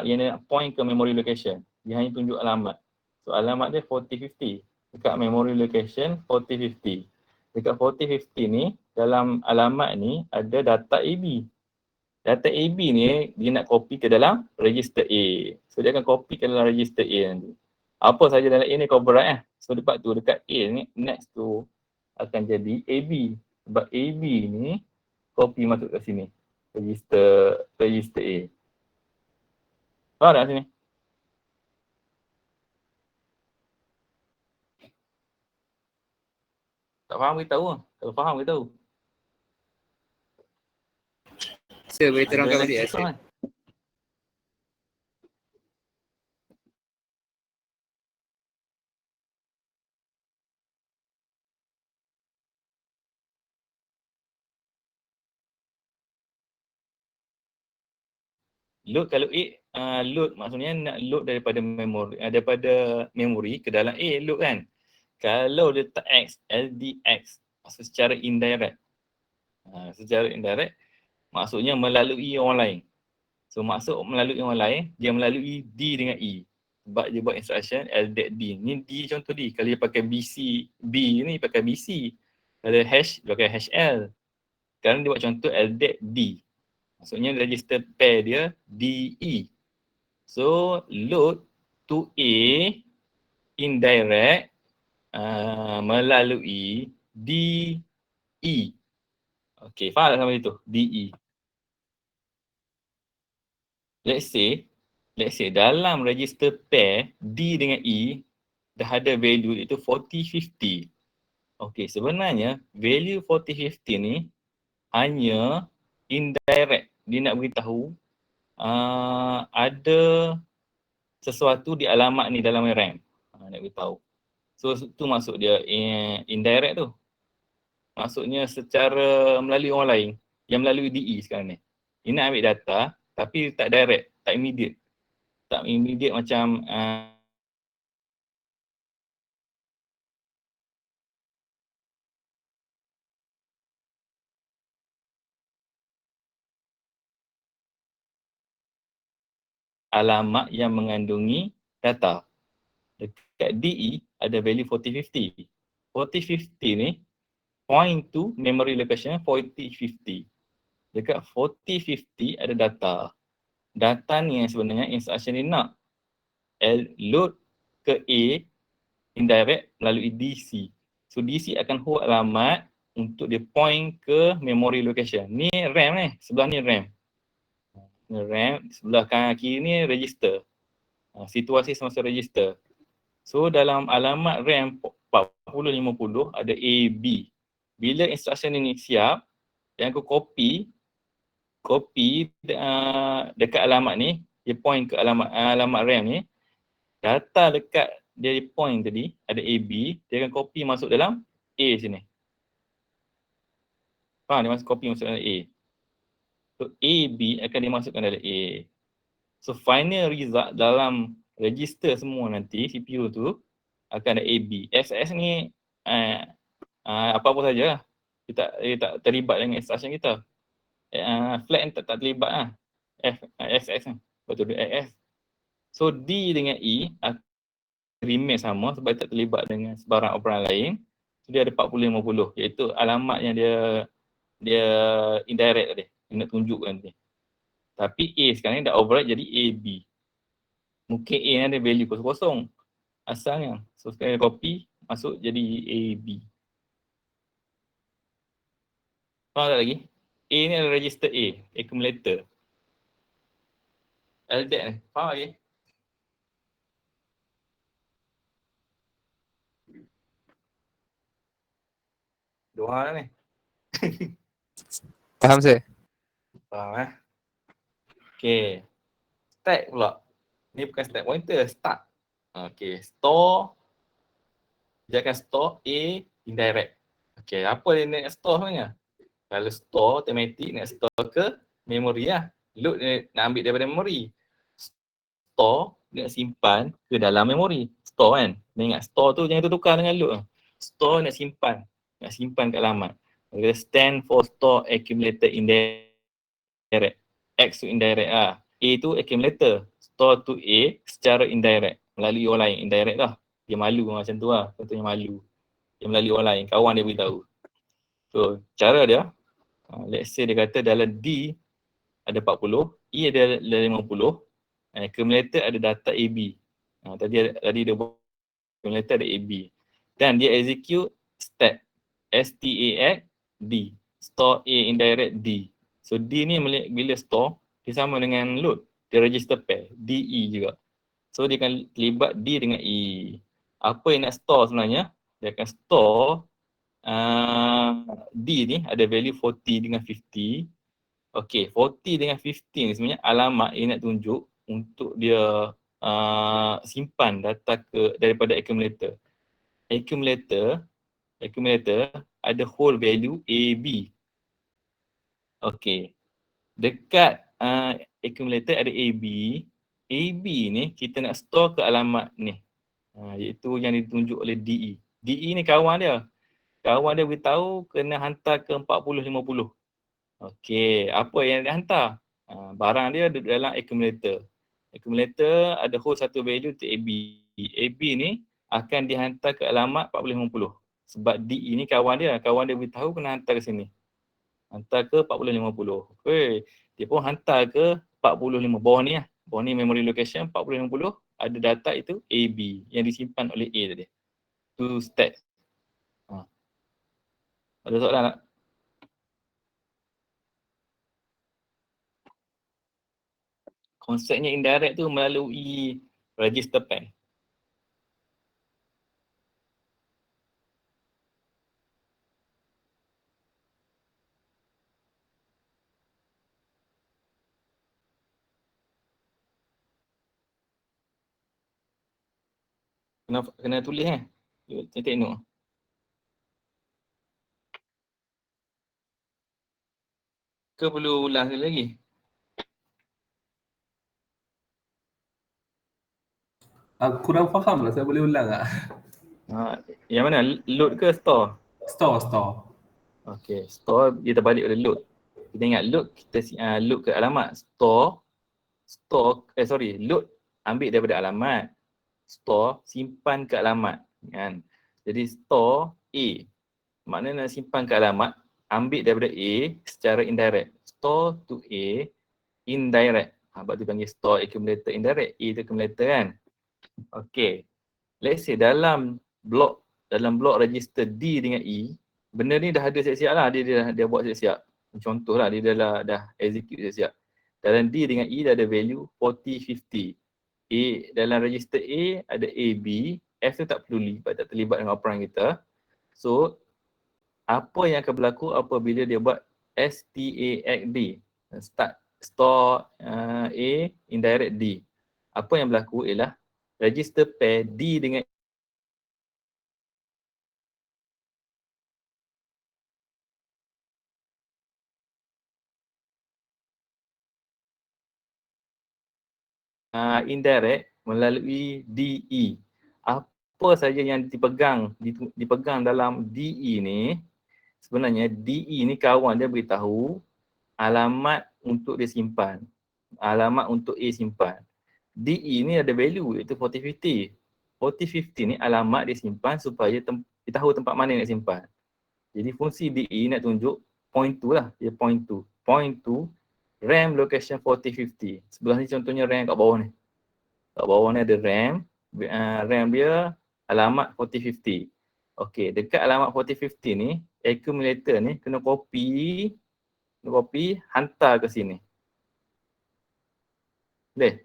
yang dia nak point ke memory location. Dia hanya tunjuk alamat. So alamat dia 4050 dekat memory location 4050. Dekat 4050 ni dalam alamat ni ada data AB. Data AB ni dia nak copy ke dalam register A. So dia akan copy ke dalam register A nanti. Apa saja dalam A ni coverage So dekat A ni next tu akan jadi AB. Sebab AB ni copy masuk ke sini. Register A. Faham tak sini? Tak faham beritahu. Kalau faham beritahu.
Sir, boleh terangkan balik Asyik.
Load kalau A, load maksudnya nak load daripada memory ke dalam A load kan. Kalau dia tak X, LDX, maksud secara indirect. Secara indirect maksudnya melalui orang lain. So maksud melalui orang lain, dia melalui D dengan E. Sebab dia buat instruction LDAP-D. Ni D contoh D. Kalau dia pakai BC, B ni pakai BC. Kalau hash, dia pakai hash L. Sekarang dia buat contoh LDAP-D. Maksudnya register pair dia DE. So load to A indirect melalui DE. Okay, faham tak sampai itu? DE. Let's say dalam register pair D dengan E dah ada value itu 4050. Okay, sebenarnya value 4050 ni hanya indirect. Dia nak beritahu ada sesuatu di alamat ni dalam RAM. Nak beritahu. So tu maksud dia indirect tu. Maksudnya secara melalui orang lain yang melalui DE sekarang ni. Dia nak ambil data tapi tak direct, tak immediate. Tak immediate macam alamat yang mengandungi data. Dekat DE ada value 4050. 4050 ni point to memory location 4050. Dekat 4050 ada data. Data ni yang sebenarnya instruction ni nak load ke A indirect melalui DC. So DC akan hold alamat untuk dia point ke memory location. Ni RAM ni, sebelah ni RAM. Ni RAM, sebelah kanan kiri ni register. Situasi semasa register. So dalam alamat RAM 40, 50 ada A, B. Bila instruction ini siap, yang aku copy dekat alamat ni, dia point ke alamat RAM ni, data dekat dia point tadi ada A, B, dia akan copy masuk dalam A sini. Faham? Dia masuk copy masuk dalam A. So A, B akan dimasukkan dalam A. So final result dalam register semua nanti CPU tu akan ada A, B. SS ni apa-apa saja lah. Dia tak terlibat dengan instruction kita. Flag ni tak terlibat lah. SS ni. Betul dia SS. So D dengan E remain sama sebab tak terlibat dengan sebarang operan lain. So dia ada 40-50 iaitu alamat yang dia indirect tadi. Dia nak tunjukkan tadi. Tapi A sekarang ni dah override jadi AB. Mungkin A ni ada value kosong-kosong asalnya. So sekarang dia copy masuk jadi AB. Faham tak lagi? A ni adalah register A, accumulator. LDAC ni, faham lagi? Dua lah ni.
Faham saya?
Faham Okay. Stack pula. Ni bukan stack pointer, start. Okay, store. Dia akan store A indirect. Okay, apa dia nak store sebenarnya? Kalau store automatic nak store ke memori lah. Load dia nak ambil daripada memori. Store dia nak simpan ke dalam memori. Store kan? Dia ingat store tu jangan tukar dengan load. Store nak simpan ke alamat. Dia stand for store accumulator indirect. X tu indirect lah. A tu accumulator. Store to A secara indirect. Melalui orang lain. Indirect lah. Dia malu macam tu lah. Contohnya malu. Dia melalui orang lain. Kawan dia beritahu. So cara dia, let's say dia kata dalam D ada 40, E ada 50, accumulator ada data AB. Tadi dia buat accumulator ada AB. Dan dia execute stack STAX D. Store A indirect D. So D ni bila store, dia sama dengan load. Dia register pair, DE juga. So dia akan terlibat D dengan E. Apa yang nak store sebenarnya? Dia akan store D ni ada value 40 dengan 50. Okay, 40 dengan 50 ni sebenarnya alamat yang nak tunjuk untuk dia simpan data daripada accumulator. Accumulator ada whole value AB. Okay. Dekat accumulator ada AB. AB ni kita nak store ke alamat ni. Iaitu yang ditunjuk oleh DE. DE ni kawan dia. Kawan dia beritahu kena hantar ke 40-50. Okey, apa yang dia hantar? Barang dia dalam accumulator. Accumulator ada whole satu value untuk AB. AB ni akan dihantar ke alamat 40-50. Sebab DE ni kawan dia beritahu kena hantar ke sini. Hantar ke 40-50. Okey, dia pun hantar ke 45. Bawah ni lah. Bawah ni memory location 40-50. Ada data itu AB yang disimpan oleh A tadi. Tu stack. Ada soalan tak? Konsepnya indirect tu melalui register pair. Kena tulis tengok. Ke perlu ulang sekali lagi?
Kurang faham lah, saya boleh ulang tak?
Yang mana? Load ke store?
Store.
Okay, store dia terbalik pada load. Kita ingat load, kita load ke alamat. Load ambil daripada alamat. Store simpan ke alamat. Kan? Jadi store A. Maknanya nak simpan ke alamat, ambil daripada A secara indirect. Store to A indirect. Sebab tu panggil store accumulator indirect. A tu accumulator kan. Okay. Let's say dalam blok register D dengan E, benda ni dah ada siap-siap lah. Dia buat siap-siap. Contoh lah, dia dah execute siap-siap. Dalam D dengan E dah ada value 40, 50. A, dalam register A ada AB, F tu tak peduli, tak terlibat dengan operan kita. So, apa yang akan berlaku apabila dia buat STAXD, store A, indirect D. Apa yang berlaku ialah register pair D dengan indirect melalui DE. Apa saja yang dipegang dalam DE ni, sebenarnya DE ni kawan dia beritahu alamat untuk dia simpan. Alamat untuk A simpan. DE ni ada value iaitu 4050. 4050 ni alamat dia simpan supaya dia tahu tempat mana nak simpan. Jadi fungsi DE nak tunjuk point tu lah. Dia point tu. Point tu RAM location 4050. Sebelah ni contohnya RAM kat bawah ni. Kat bawah ni ada RAM. RAM dia alamat 4050. Okey, dekat alamat 4050 ni, accumulator ni kena copy, hantar ke sini. Boleh?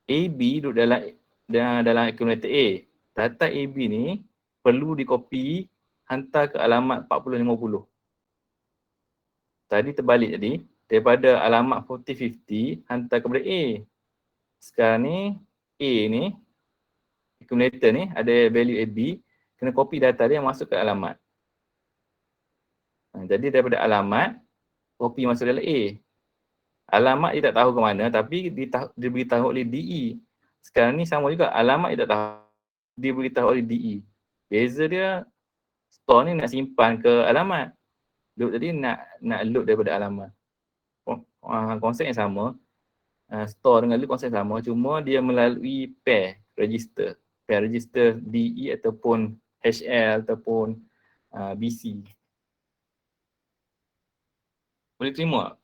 AB duduk dalam accumulator A. Data AB ni perlu dikopi, hantar ke alamat 4050. Tadi terbalik jadi, daripada alamat 4050 hantar kepada A. Sekarang ni A ni, accumulator ni ada value AB, kena copy data dia masuk ke alamat. Jadi daripada alamat, copy masuk dalam A. Alamat dia tak tahu ke mana, tapi dia beritahu oleh DE. Sekarang ni sama juga, alamat dia tak tahu, dia beritahu oleh DE. Beza dia, store ni nak simpan ke alamat. Load tadi nak load daripada alamat. Konsep yang sama, store dengan load konsep sama, cuma dia melalui pair register. Pair register DE ataupun HL ataupun BC. Boleh terima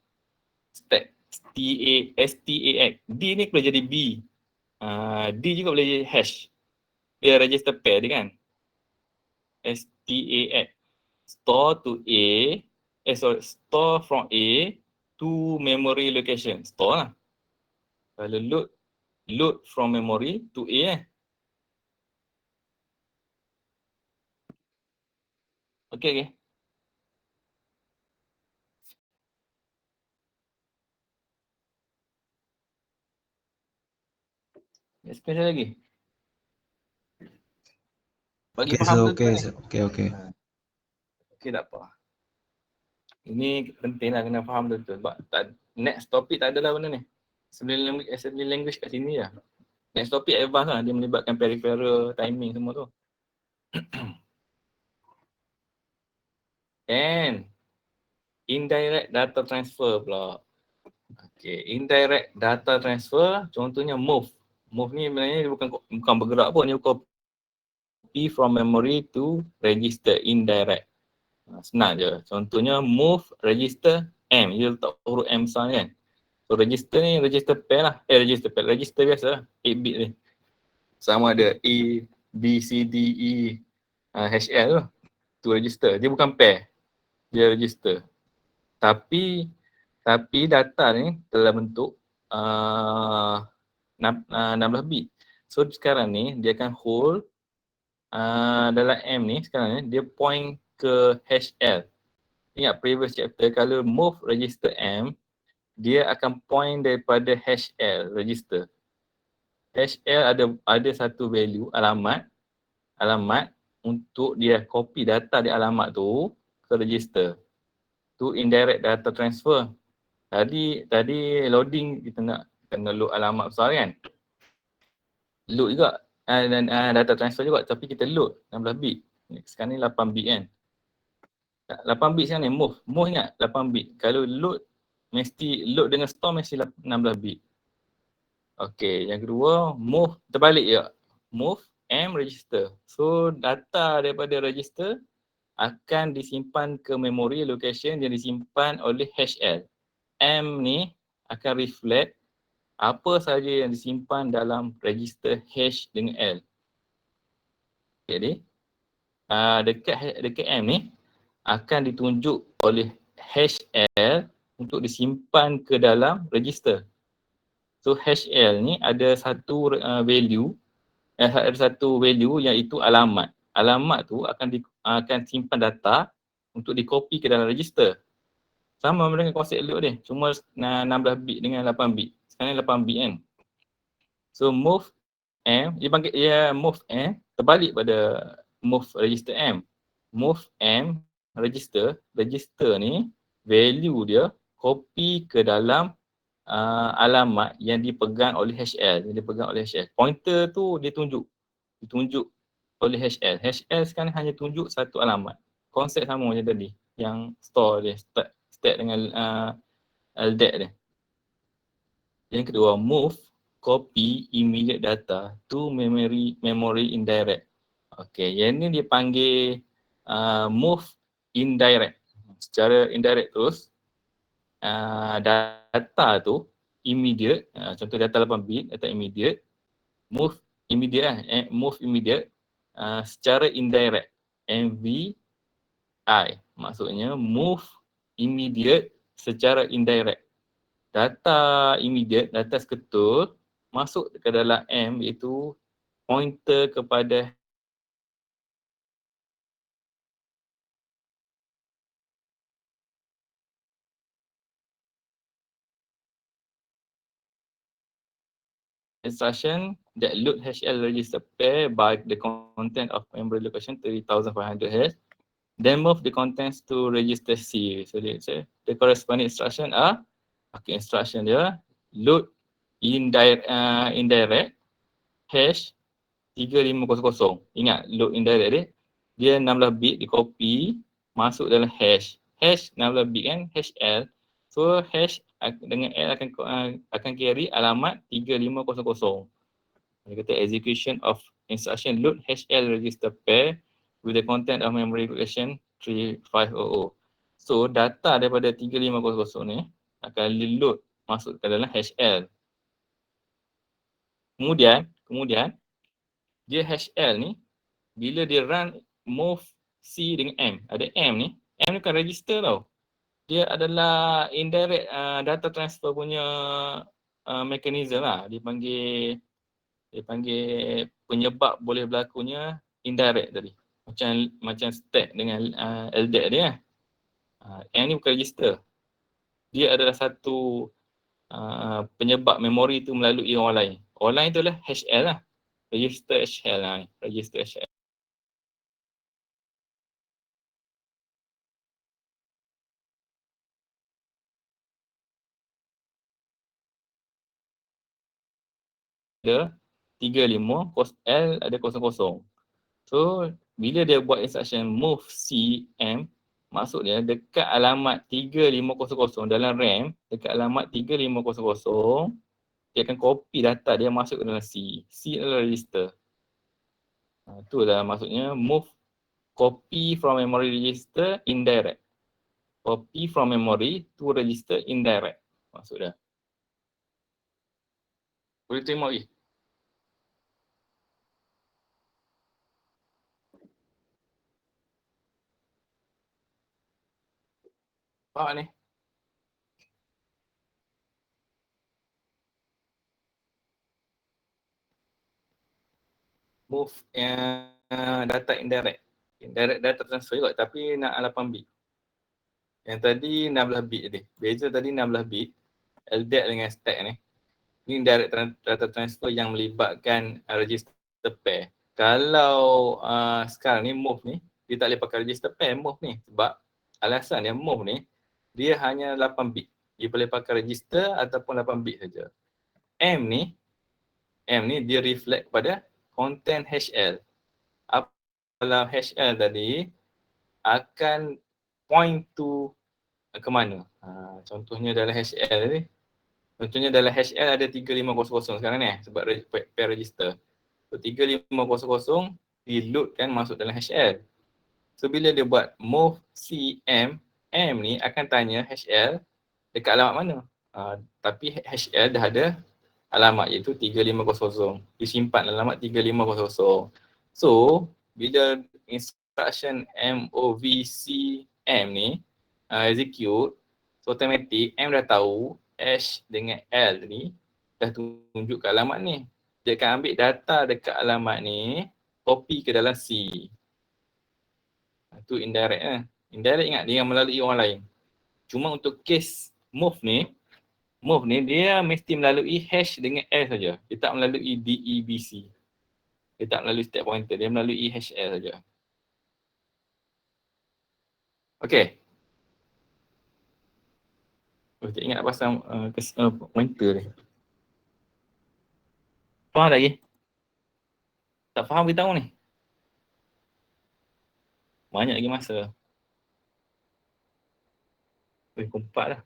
tak? STAX. D ni boleh jadi B. D juga boleh jadi hash. Dia register pair dia kan. STAX. Store to A. Store from A to memory location. Store lah. Kalau load from memory to A . Okay. Explain lagi. Bagi faham betul ni.
Okay.
Okay, tak apa. Ini penting lah kena faham betul. Sebab next topic tak adalah benda ni. Assembly language kat sini lah. Next topic advance lah. Dia melibatkan peripheral, timing semua tu. And indirect data transfer pula. Okay, indirect data transfer contohnya move. Move ni sebenarnya dia bukan bergerak pun, dia copy from memory to register, indirect. Senang je. Contohnya move register M. Dia letak huruf M besar ni kan. So register ni register pair lah. Register pair. Register biasa lah. 8 bit ni. Sama ada A, B, C, D, E, HL tu. Tu register. Dia bukan pair. Dia register. Tapi data ni dalam bentuk 16 bit. So sekarang ni dia akan hold dalam M ni sekarang ni dia point ke HL. Ingat previous chapter kalau move register M, dia akan point daripada HL register. HL ada satu value alamat untuk dia copy data di alamat tu ke register. Tu indirect data transfer. Tadi loading kita nak kena load alamat besar kan. Load juga dan data transfer juga, tapi kita load 16 bit. Sekarang ni 8 bit kan. 8 bit sekarang ni move ingat 8 bit. Kalau load mesti load dengan store mesti 16 bit. Okey, yang kedua move terbalik je. Move M register. So data daripada register akan disimpan ke memory location yang disimpan oleh HL. M ni akan reflect apa saja yang disimpan dalam register H dengan L. Jadi dekat M ni akan ditunjuk oleh HL untuk disimpan ke dalam register. So HL ni ada satu value ada satu value iaitu alamat. Alamat tu akan simpan data untuk dikopi ke dalam register. Sama dengan konsep load dia, cuma 16 bit dengan 8 bit. Sekarang 8 bit kan. So move M, dia move M terbalik pada move register M. Move M register ni value dia copy ke dalam alamat yang dipegang oleh HL, Pointer tu ditunjuk oleh HL. HL sekarang hanya tunjuk satu alamat. Konsep sama macam tadi, yang store dia, start dengan LDAT dia. Yang kedua, move copy immediate data to memory indirect. Okey, yang ni dia panggil move indirect. Secara indirect terus, data tu immediate, contoh data 8 bit, data immediate, move immediate secara indirect, MVI, maksudnya move immediate secara indirect. Data immediate, data seketul masuk ke dalam M iaitu pointer kepada instruction that load HL register pair by the content of memory location 3500 Hz, then move the contents to register C. So the corresponding instruction are, instruction dia load indirect hash 3500. Ingat load indirect dia 16 bit di copy masuk dalam hash. Hash 16 bit kan, hash L. So hash dengan L akan carry alamat 3500. Dia kata execution of instruction load HL register pair with the content of memory location 3500. So data daripada 3500 ni akan load masuk ke dalam HL. Kemudian dia HL ni bila dia run move C dengan M, ada M ni kan register tau. Dia adalah indirect data transfer punya mechanism lah. Dia panggil penyebab boleh berlakunya indirect tadi. Macam stack dengan LDAT dia. M ni bukan register. Dia adalah satu penyebab memori tu melalui orang lain. Orang lain tu lah HL lah. Register HL lah ni. Register HL. Ada 35, L ada 00. So bila dia buat instruction move CM, maksud dia dekat alamat 3500 dalam RAM, dekat alamat 3500, dia akan copy data dia masuk ke dalam C. C adalah register. Itulah maksudnya move copy from memory register indirect. Copy from memory to register indirect. Maksud dia. Boleh terima lagi? Faham ni? Move data indirect. Indirect data transfer juga tapi nak 8 bit. Yang tadi 16 bit tadi. Beza tadi 16 bit. LDAT dengan stack ni. Ini direct data transfer yang melibatkan register pair. Kalau sekarang ni move ni, dia tak boleh pakai register pair move ni. Sebab alasan dia move ni, dia hanya 8 bit. Dia boleh pakai register ataupun 8 bit saja. M ni dia reflect pada content HL. Apa dalam HL tadi akan point to ke mana. Contohnya dalam HL ni. Contohnya dalam HL ada 3500 sekarang ni sebab pair register. So 3500 di load kan masuk dalam HL. So bila dia buat move CM, M ni akan tanya HL dekat alamat mana. Tapi HL dah ada alamat iaitu 3500. Disimpan alamat 3500. So bila instruction MOVCM ni execute, so automatic M dah tahu H dengan L ni dah tunjuk ke alamat ni. Dia akan ambil data dekat alamat ni, copy ke dalam C. Itu indirect lah. Indirect ingat dia melalui orang lain. Cuma untuk case move ni dia mesti melalui hash dengan L saja. Dia tak melalui DEBC. Dia tak melalui step pointer, dia melalui hash L saja. Okey. Tak ingat pasal pointer ni. Faham lagi? Tak faham beritahu ni. Banyak lagi masa. Pukul 4 dah.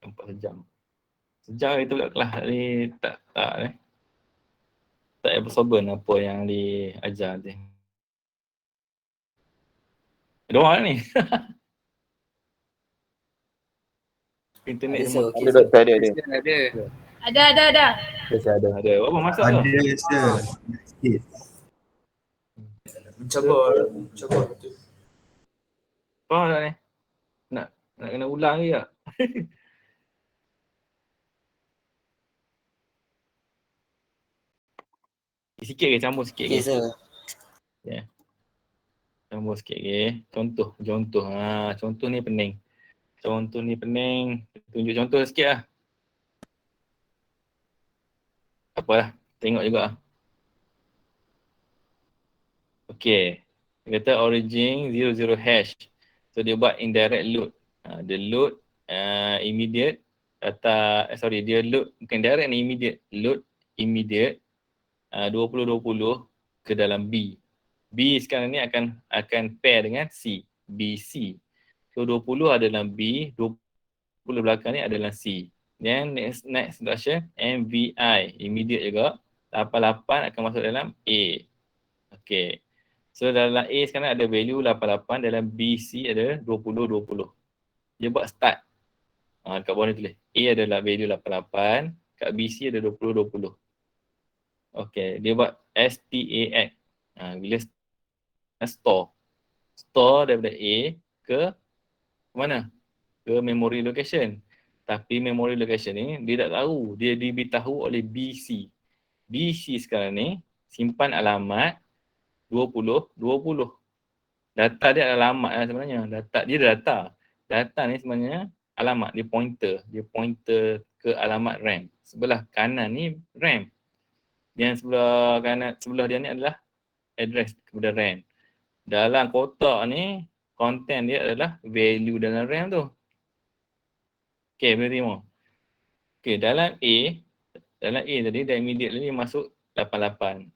4 sejam. Sejam itu pula kelas ni tak absorben apa yang diajar tu. Ada orang ni. Internet
Ada
semua.
okey. Ada.
Ada.
Ada. Apa masuk tu?
Ada sir. Sikit.
Mencabar tu.
Faham tak ni? Nak kena ulang ke tak? Sikit ke? Campur sikit ke?
Okey sir.
Campur sikit ke? Contoh. Contoh ni pening. Tunjuk contoh sikit lah. Apalah. Tengok juga lah. Okay. Dia kata origin 00 hash. So dia buat indirect load. Dia load immediate data, dia load, bukan direct ni, immediate. Load immediate 2020 ke dalam B. B sekarang ni akan pair dengan C. BC. So 20 ada dalam B, 20 belakang ni ada dalam C. Then next instruction MVI, immediate juga. 88 akan masuk dalam A. Okay. So dalam A sekarang ada value 88, dalam BC ada 20. Dia buat start. Kat bawah ni tulis. A adalah value 88, kat BC ada 20. Okay, dia buat STAX. Bila store. Store daripada A ke mana? Ke memory location. Tapi memory location ni dia tak tahu. Dia diberitahu oleh BC. BC sekarang ni simpan alamat 20. Data dia alamat lah sebenarnya. Dia data. Data ni sebenarnya alamat. Dia pointer ke alamat RAM. Sebelah kanan ni RAM. Yang sebelah dia ni adalah address kepada RAM. Dalam kotak ni, content dia adalah value dalam RAM tu. Okay, boleh terima. Okay, dalam A tadi, dah immediately masuk 88.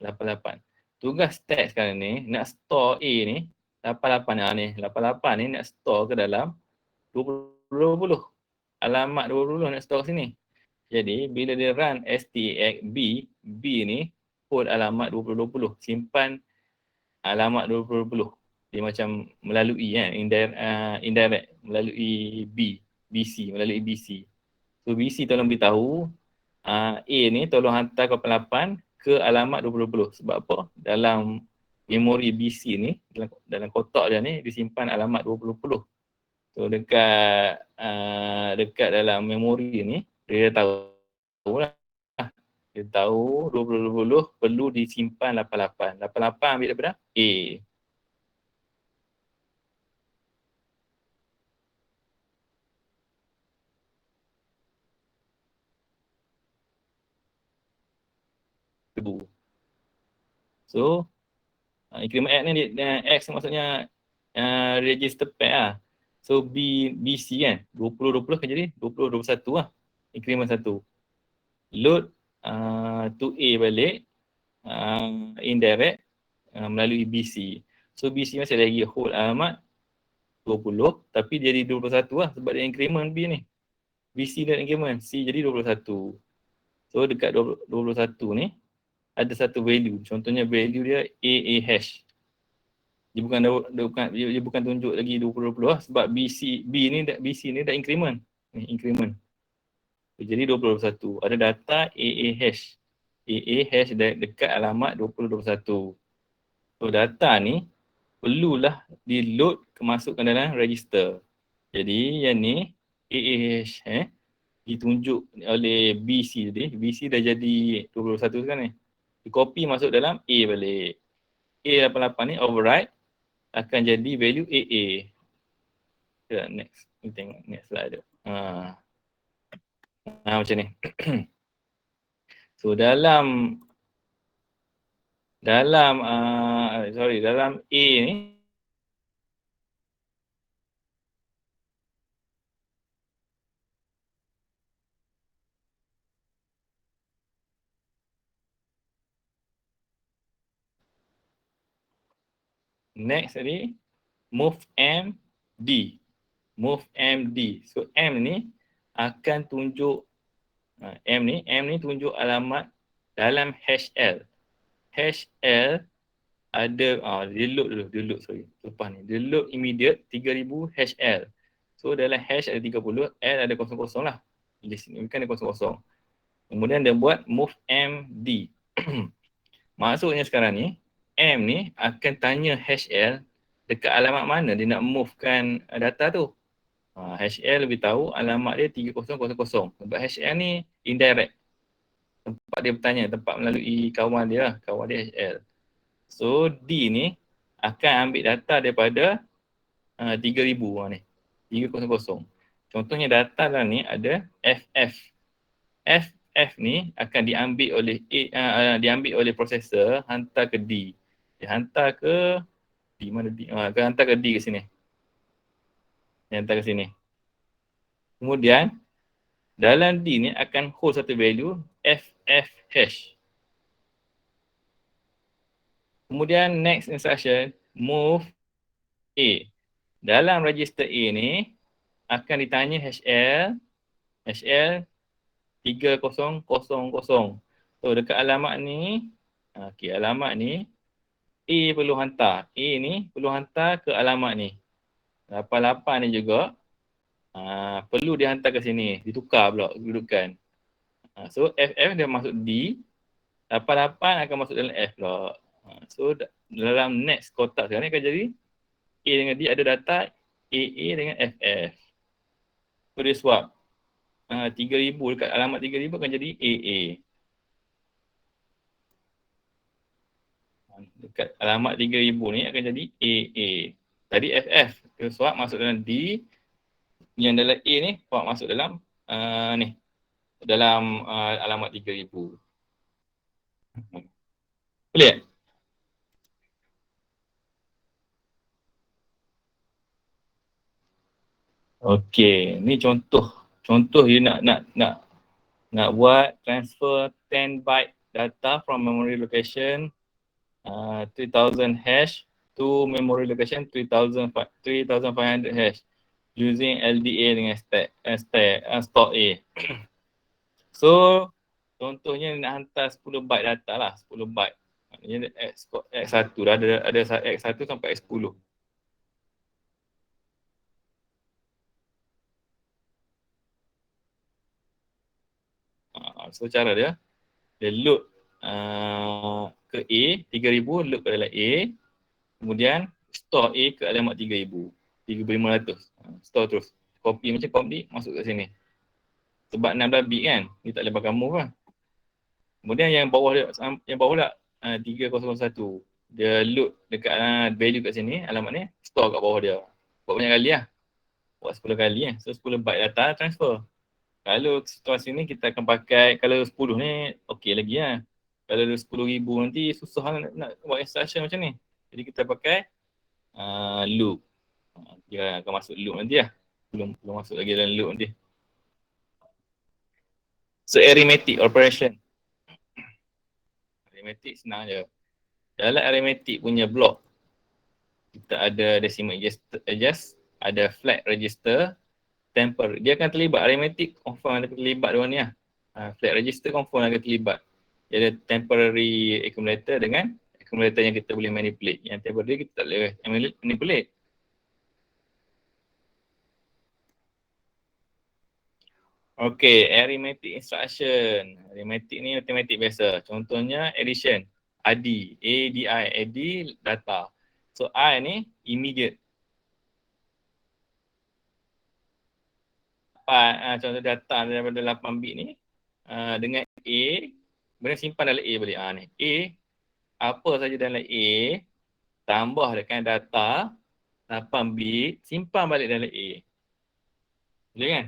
Tugas stack sekarang ni, nak store A ni, 88 ni. 88 ni nak store ke dalam 20. Alamat 20 nak store sini. Jadi, bila dia run STAX B ni, port alamat 20. Simpan alamat 20. Dia macam melalui indirect melalui melalui BC. So BC tolong beritahu A ni tolong hantar 88 ke alamat 20. Sebab apa? Dalam memori BC ni, dalam kotak dia ni disimpan alamat 20. So dekat dalam memori ni dia tahu lah. Dia tahu 20 perlu disimpan 88. 88 ambil daripada A. So increment X ni X maksudnya register pair lah. So BC kan 20 akan jadi 20 21 lah. Increment 1. Load to A balik indirect melalui BC. So BC masih lagi hold alamat 20 tapi jadi 21 lah sebab dia increment B ni. BC dan increment C jadi 21. So dekat 21 ni ada satu value. Contohnya value dia AA hash. Dia bukan tunjuk lagi 20 lah sebab BC ni dah increment. Ni increment. Jadi 21. Ada data AA hash. AA hash dekat alamat 2021. So data ni perlulah di-load kemasukkan dalam register. Jadi yang ni AA hash ditunjuk oleh BC tadi. BC dah jadi 21 sekarang ni. Di copy masuk dalam A balik. A88 ni override akan jadi value AA. Okay, next. Kita tengok next slide dia. Macam ni. So dalam dalam A ni next tadi move M D. Move M D. So M ni akan tunjuk M ni tunjuk alamat dalam hash L. Hash L ada dia load lepas ni. Dia load immediate 3000 hash L. So dalam hash ada 30, L ada 00 lah. List ni kan ada 00. Kemudian dia buat move M D. Maksudnya sekarang ni M ni akan tanya hash L dekat alamat mana dia nak movekan data tu. Hash L lebih tahu alamat dia 3000. Sebab hash L ni indirect. Tempat dia bertanya, tempat melalui kawan dia lah, kawan dia hash L. So D ni akan ambil data daripada 3000 ni. 300. Contohnya data lah ni ada FF. FF ni akan diambil oleh prosesor, hantar ke D. Dia hantar ke D mana D? Hantar ke D ke sini. Dia hantar ke sini. Kemudian dalam D ni akan hold satu value FF hash. Kemudian next instruction move A. Dalam register A ni akan ditanya hash L 3000. So dekat alamat ni alamat ni A perlu hantar. A ni perlu hantar ke alamat ni. 88 ni juga perlu dihantar ke sini. Ditukar pula kedudukan. So FF dia masuk D. 88 akan masuk dalam F pula. So dalam next kotak sekarang ni akan jadi A dengan D ada data AA dengan FF. So dia swap. 3000 dekat alamat 3000 akan jadi AA. Dekat alamat 3000 ni akan jadi AA. Tadi FF. Dia swap masuk dalam D. Yang dalam A ni swap masuk dalam ni. Dalam alamat 3000. Boleh? Okey, ni contoh dia nak buat transfer 10 byte data from memory location 3000 hash to memory location 3500 hash using LDA dengan stock A. So contohnya nak hantar 10 byte data lah, 10 byte. Maknanya X1 dah ada X1 sampai X10. So cara dia load ke A 3000, load ke dalam A, kemudian store A ke alamat 3000, 3500. Store terus. Copy macam copy masuk kat sini. Sebab 16 bit kan, dia tak boleh pakai move lah. Kemudian yang bawah pula 301. Dia load dekat value kat sini, alamat ni, store kat bawah dia. Buat banyak kali lah. Buat 10 kali kan. So 10 byte data transfer. Kalau situasi ni kita akan pakai, kalau 10 ni okey lagi lah. Kalau 10,000 nanti susah nak buat instruction macam ni. Jadi kita pakai loop. Dia akan masuk loop nanti lah. Belum masuk lagi dalam loop nanti. So arithmetic operation. Arithmetic senang je. Dalam arithmetic punya block, kita ada decimal adjust, ada flag register, temper. Dia akan terlibat arithmetic, confirm ada terlibat dua ni lah. Flag register confirm akan terlibat. Dia ada temporary accumulator dengan accumulator yang kita boleh manipulate. Yang temporary kita tak boleh manipulate. Okay, arithmetic instruction. Arithmetic ni matematik biasa. Contohnya addition. ADI, ADD data. So I ni immediate. dapat contoh data daripada 8 bit ni dengan A, kemudian simpan dalam A balik. Ni A, apa saja dalam A, tambah dengan data 8 bit, simpan balik dalam A. Boleh kan?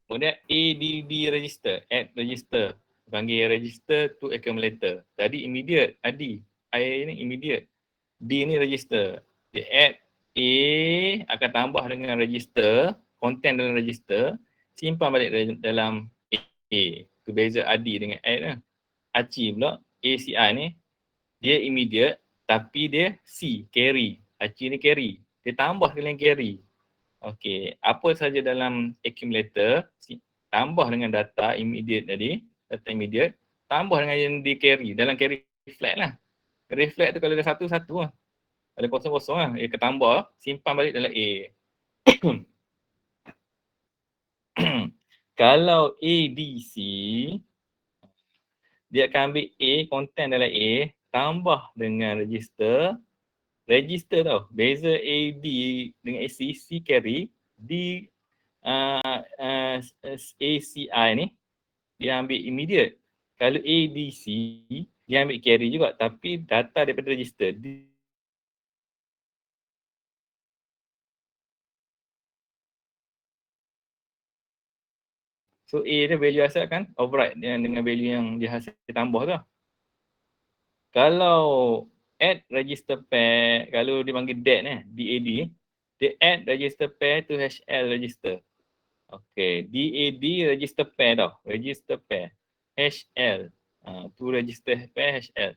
Kemudian ADD register, add register. Panggil register to accumulator. Tadi immediate, ADD. I ni immediate. D ni register. Dia add A akan tambah dengan register, content dalam register, simpan balik dalam A. Itu beza AD dengan add lah. ACI pula, ACI ni, dia immediate tapi dia C, carry. ACI ni carry. Dia tambah dengan carry. Okey, apa saja dalam accumulator, tambah dengan data immediate tadi, data immediate, tambah dengan yang di carry, dalam carry flag lah. Carry flag tu kalau ada satu lah. Ada kosong-kosong lah, dia ketambah, simpan balik dalam A. Kalau ADC, dia akan ambil A, content dalam A, tambah dengan register tau. Beza AD dengan AC, C carry, D ACI ni, dia ambil immediate. Kalau ADC, dia ambil carry juga tapi data daripada register. So A dia value asal kan override dengan value yang dia hasil tambah tu. Kalau add register pair, kalau dia panggil DAD DAD, dia add register pair to HL register. Okay, DAD register pair tau, register pair HL to register pair HL.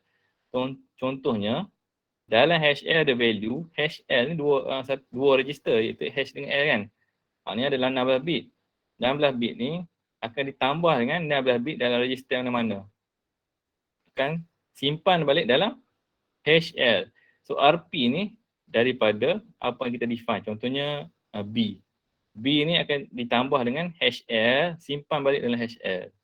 Contohnya dalam HL ada value, HL ni dua register iaitu H dengan L kan. Ni adalah 16 bit. 16 bit ni akan ditambah dengan 16 bit dalam register mana-mana. Akan simpan balik dalam HL. So RP ni daripada apa yang kita define. Contohnya B. B ni akan ditambah dengan HL, simpan balik dalam HL.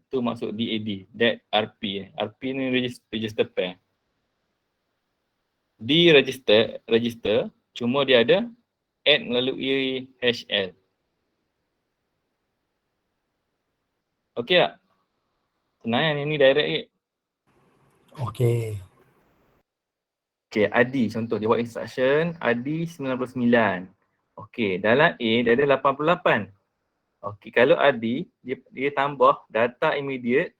Itu maksud DAD, that RP. RP ni register pair. D register, cuma dia ada add melalui HL. Okey tak? Senang kan, ini direct je.
Okey.
Okey, AD contoh dia buat instruction AD 99. Okey, dalam A dia ada 88. Okey, kalau AD dia tambah data immediate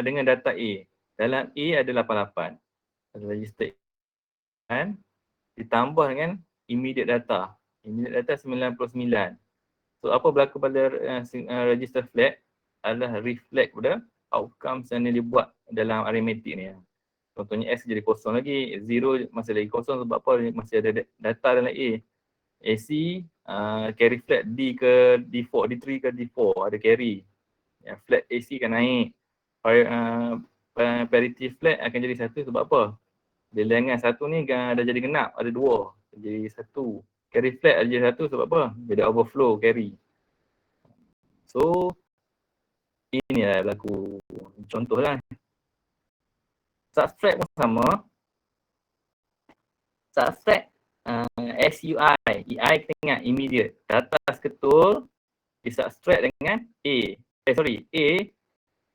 dengan data A. Dalam A ada 88. Ada register kan ditambah dengan immediate data. Immediate data 99. So apa berlaku pada register flag adalah reflect pada outcomes yang dia buat dalam arithmetic ni. Contohnya S jadi kosong lagi, 0 masih lagi kosong sebab apa? Masih ada data dalam A. AC carry flag D ke D4, D3 ke D4 ada carry. Flag AC kan naik. Parity flag akan jadi 1 sebab apa? Bilangan 1 ni dah jadi genap, ada 2. Jadi 1. Carry flag ada jadi 1 sebab apa? Dia ada overflow carry. So ini lah berlaku. Contohlah. Subtract pun sama. Subtract SUI. EI kita ingat immediate. Data seketul disubtract dengan A. A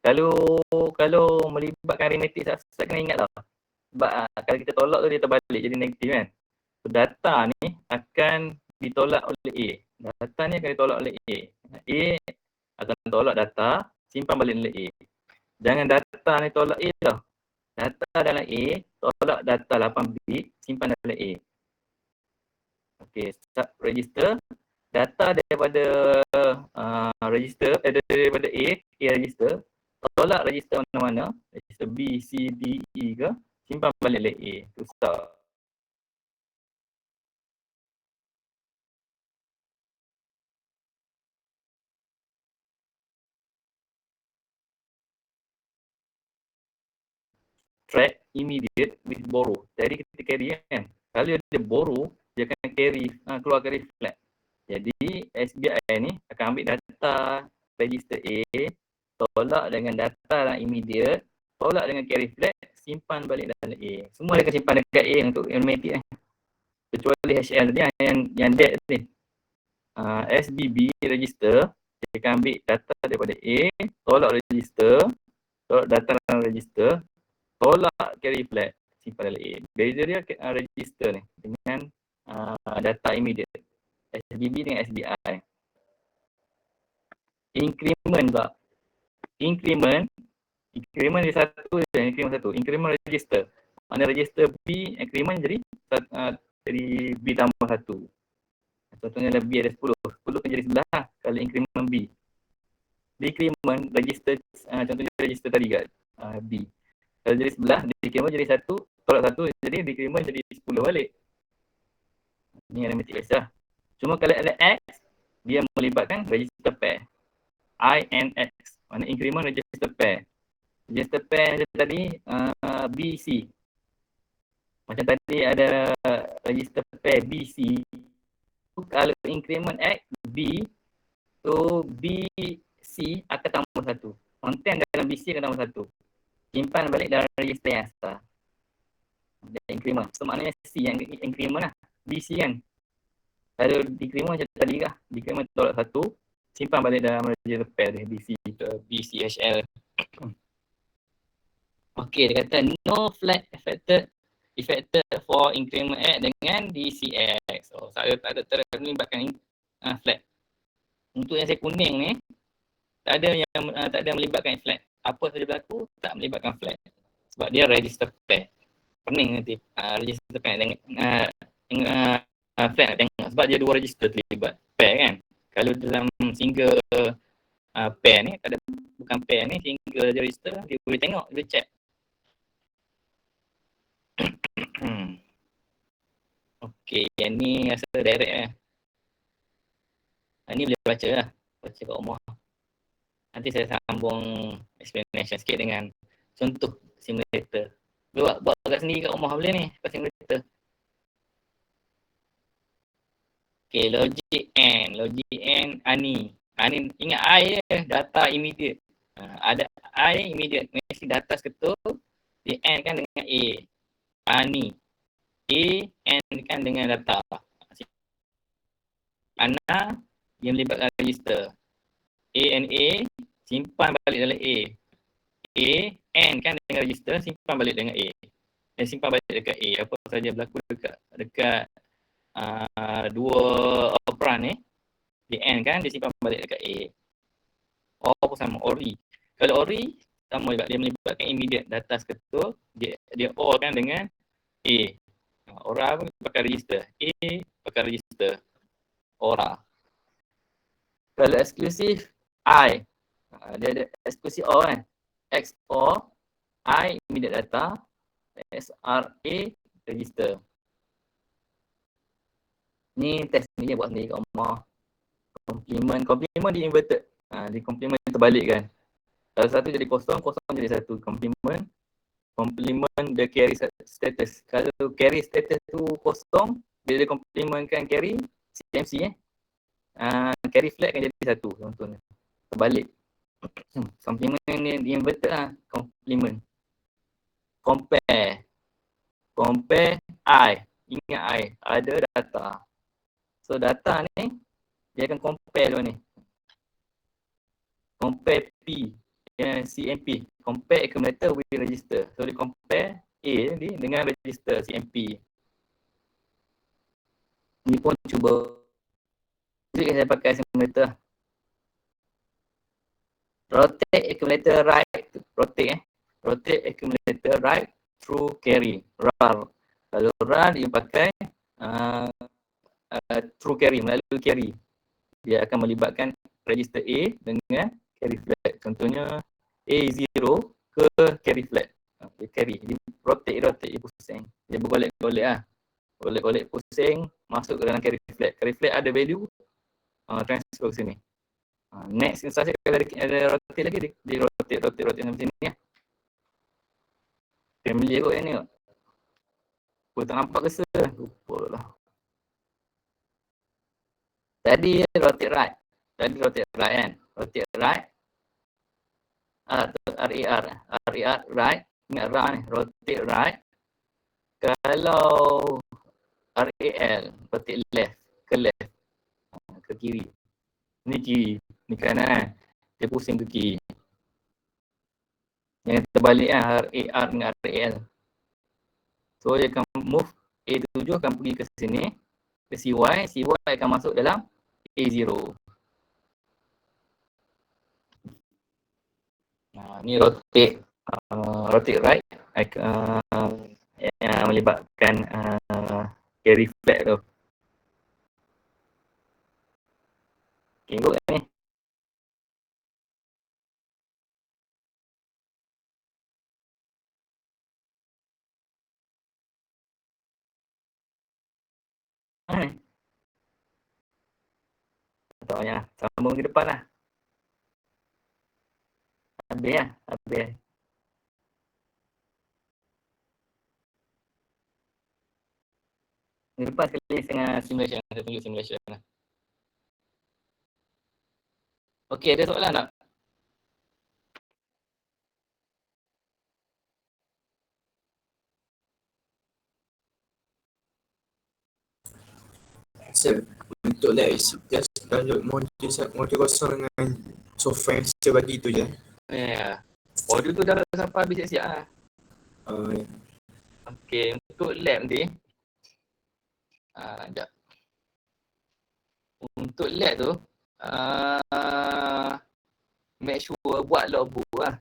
kalau melibatkan arithmetic subtract kena ingat tau. Sebab kalau kita tolak tu dia terbalik jadi negatif kan. So, data ni akan ditolak oleh A. Data ni akan ditolak oleh A. A akan tolak data, simpan balik oleh A. Jangan data ni tolak A tau. Data dalam A, tolak data 8 bit, simpan dalam A. Okey, sub register. Data daripada register, daripada A register, tolak register mana-mana, register B, C, D, E ke, simpan balik oleh A. Itu start. Track immediate with borrow. Jadi kita carry kan. Kalau dia borrow, dia akan carry, keluar carry flag. Jadi SBI ni akan ambil data register A, tolak dengan data yang immediate, tolak dengan carry flag, simpan balik dalam A. Semua dia akan simpan dekat A untuk arithmetic kecuali HL tadi yang dead tadi. SBB register, dia akan ambil data daripada A, tolak register, tolak data dalam register, tolak carry flag, simpan dalam A. Beza dia register ni dengan data immediate. SBB dengan SBI. Increment pula. Increment dia satu je, increment register. Mana register B, increment jadi B tambah 1. Contohnya B ada 10 kan jadi 11 lah kalau increment B. Decrement register, contohnya register tadi kat B. Kalau jadi 11, decrement jadi 1, tolak 1, jadi decrement jadi 10 balik. Ini arithmetic base lah. Cuma kalau ada X, dia melibatkan register pair. I and X. Mana increment register pair. Register pair tadi BC. Macam tadi ada register pair BC. Kalau increment X, B, so BC akan tambah 1. Konten dalam BC akan tambah 1. Simpan balik dalam register yang asal. Dan increment. So maknanya C yang increment lah. BC kan. Kalau decrement macam tadi lah. Decrement tolak 1. Simpan balik dalam register pair dia. BCHL. Okay, dia kata no flag affected for increment X dengan DCX. So, saya tak ada terlibatkan flag. Untuk yang saya kuning ni, tak ada melibatkan flag. Apa saja berlaku, tak melibatkan flag. Sebab dia register pair. Pening nanti register pair dengan flag nak tengok. Sebab dia dua register terlibat. Pair kan. Kalau dalam single pair ni, bukan pair ni, single register, dia boleh tengok, dia check. Okey, yang ni rasa direct lah. Ni boleh baca lah. Baca kat rumah. Nanti saya sambung explanation sikit dengan contoh simulator. Buat kat sendiri kat rumah boleh ni, kat simulator. Okey, logic N, ANI. Ingat I je, data immediate. Ada I immediate, mesti data seketul. Di N kan dengan A. ANI. A, N kan dengan data. ANA, dia melibatkan register. A and A, simpan balik dalam A. A, N kan dengan register, simpan balik dengan A. Dan simpan balik dekat A. Apa saja berlaku dekat dua operan ni. Di N kan, dia simpan balik dekat A. OR pun sama, ORI. Kalau ORI, sama juga, dia melibatkan immediate data seketul. Dia OR kan dengan A. ORA pun pakai register. A pakai register. ORA. Kalau eksklusif I. Dia ada eksklusif OR kan. XOR I immediate data. SRA register. Ni test ni dia buat sendiri kat rumah. Complement di inverted. Di complement terbalik kan. Kalau satu jadi kosong, kosong jadi satu. Complement dia carry status. Kalau carry status tu kosong, dia complementkan carry CMC carry flag kan jadi satu contohnya. Terbalik. Complement ni di inverted lah. Complement. Compare I. Ingat I. Ada data. So data ni, dia akan compare dulu ni. Compare P. CMP. Compare accumulator with register. So dia compare A ni dengan register CMP. Ni pun cuba. Jadi saya pakai simulator. Rotate accumulator right. Rotate accumulator right through carry. RAR. Kalau RAR dia pakai through carry, melalui carry. Dia akan melibatkan register A dengan carry flag. Contohnya A0 ke carry flag. Dia carry. Dia rotate dia pusing. Dia bergolek-golek lah. Golek-golek pusing, masuk ke dalam carry flag. Carry flag ada value, transfer ke sini. Next instruction kalau ada rotate lagi, dia rotate macam ni lah. Familiar kot yang ni kot. Apa tak nampak ke sir? Lupa lah. Tadi rotate right. Kan. Rotate right. RER right. Ingat RAR ni. Rotate right. Kalau RAL, petik left, ke left, ke kiri. Ni kiri, ni kanan. Dia pusing ke kiri. Yang terbalik lah, AR dengan RAL. So dia akan move, A7 akan pergi ke sini, ke CY, CY akan masuk dalam A0. Ni rotate, rotate right, yang melibatkan carry flag tu. Tengok ni. Tak payah, sambung ke depan lah. Habis lah, habis. Ni lepas sekali tengah simulation, saya tunjuk simulation lah. Okey, ada soalan tak?
Sir, untuk live just download modul kosong dengan software yang saya bagi tu je.
Ya. Audio tu dah sampai habis siap-siap lah.
Ya.
Okey, untuk lab nanti. Sekejap. Untuk lab tu, make sure buat logbook lah.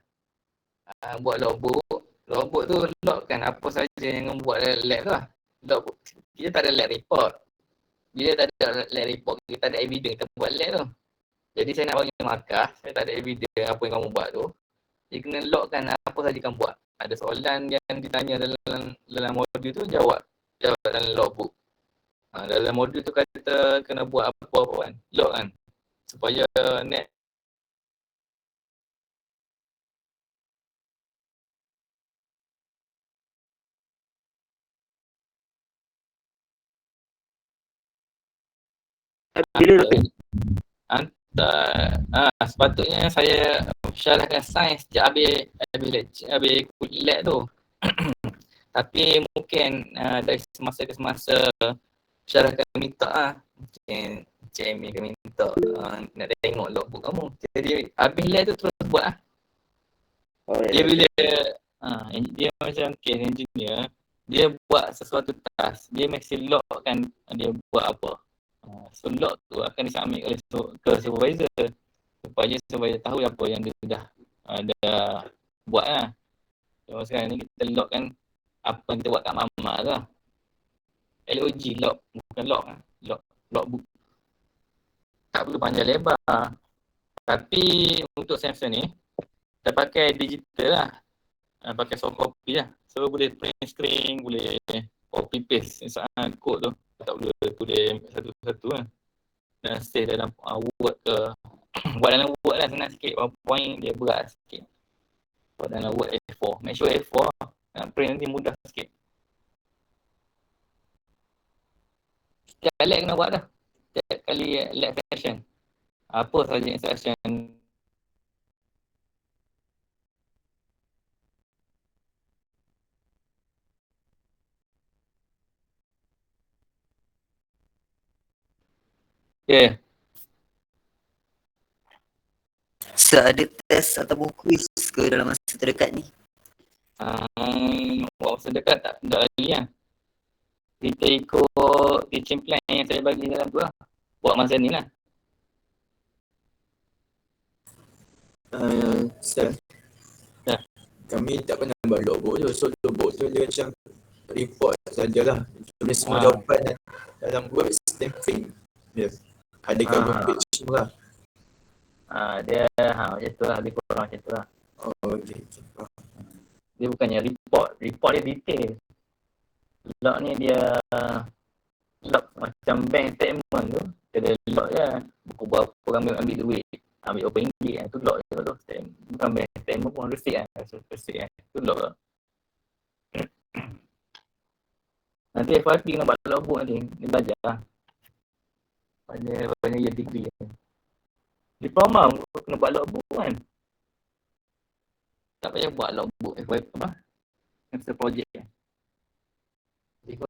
Buat logbook. Logbook tu logkan apa saja yang buat lab tu lah. Logbook. Kita tak ada lab report. Bila tak ada lab report, kita tak ada evidence kita buat lab tu. Jadi saya nak bagi markah, saya tak ada evidence apa yang kamu buat tu. Dia kena logkan apa saja kamu buat. Ada soalan yang ditanya dalam modul tu, jawab dalam logbook. Dalam modul tu kata kena buat apa-apa kan, log kan. Supaya net
Bila tu?
sepatutnya saya syarahkan sains sejak habis lab tu. Tapi mungkin dari semasa ke semasa syarahkan minta lah. Mungkin CMA akan minta nak tengok logbook kamu. Jadi habis lab tu terus buat lah. Dia bila dia macam case engineer, dia buat sesuatu task, dia mesti logkan dia buat apa. So log tu akan disubmit oleh ke supervisor supaya supervisor tahu apa yang dia dah buat lah. So sekarang ni kita logkan apa yang kita buat kat Mama tu lah. LOG log, bukan log lah. Logbook. Tak perlu panjang lebar. Tapi untuk sensor ni, kita pakai digital lah. Pakai soft copy lah. So boleh print screen, boleh copy paste kod tu. Tak perlu tulis satu-satu lah. Dan save dalam Word ke. Buat dalam Word lah senang sikit. PowerPoint dia berat sikit. Buat dalam Word A4. Make sure A4 nak print nanti mudah sikit. Setiap lab kena buat dah. Setiap kali lab session. Apa sahaja instruction. Ya.
Sir, ada test ataupun quiz ke dalam masa terdekat ni?
Masa dekat tak lagi lah. Kita ikut teaching plan yang saya bagi dalam tu lah. Buat masa ni lah.
Sir,
Ya.
kami tak pernah buat logbook tu. So logbook tu dia macam report sajalah. Tulis semua jawapan dalam web stamping. Ya. Ada cover page semua lah.
Dia macam tu lah. Lebih kurang macam tu lah.
Oh, okay.
Dia bukannya report. Report dia detail. Log ni dia log macam bank statement tu. Dia ada log je. Buku berapa ambil duit. Ambil berapa ringgit kan. Tu log je tu. Bukan bank statement pun receipt kan. Receipt kan. Tu log lah. Nanti FYP kena buat logbook nanti. Dia belajar lah. Pada year degree kan. Diploma kena buat logbook kan. Tak payah buat logbook FYP apa. Master project kan.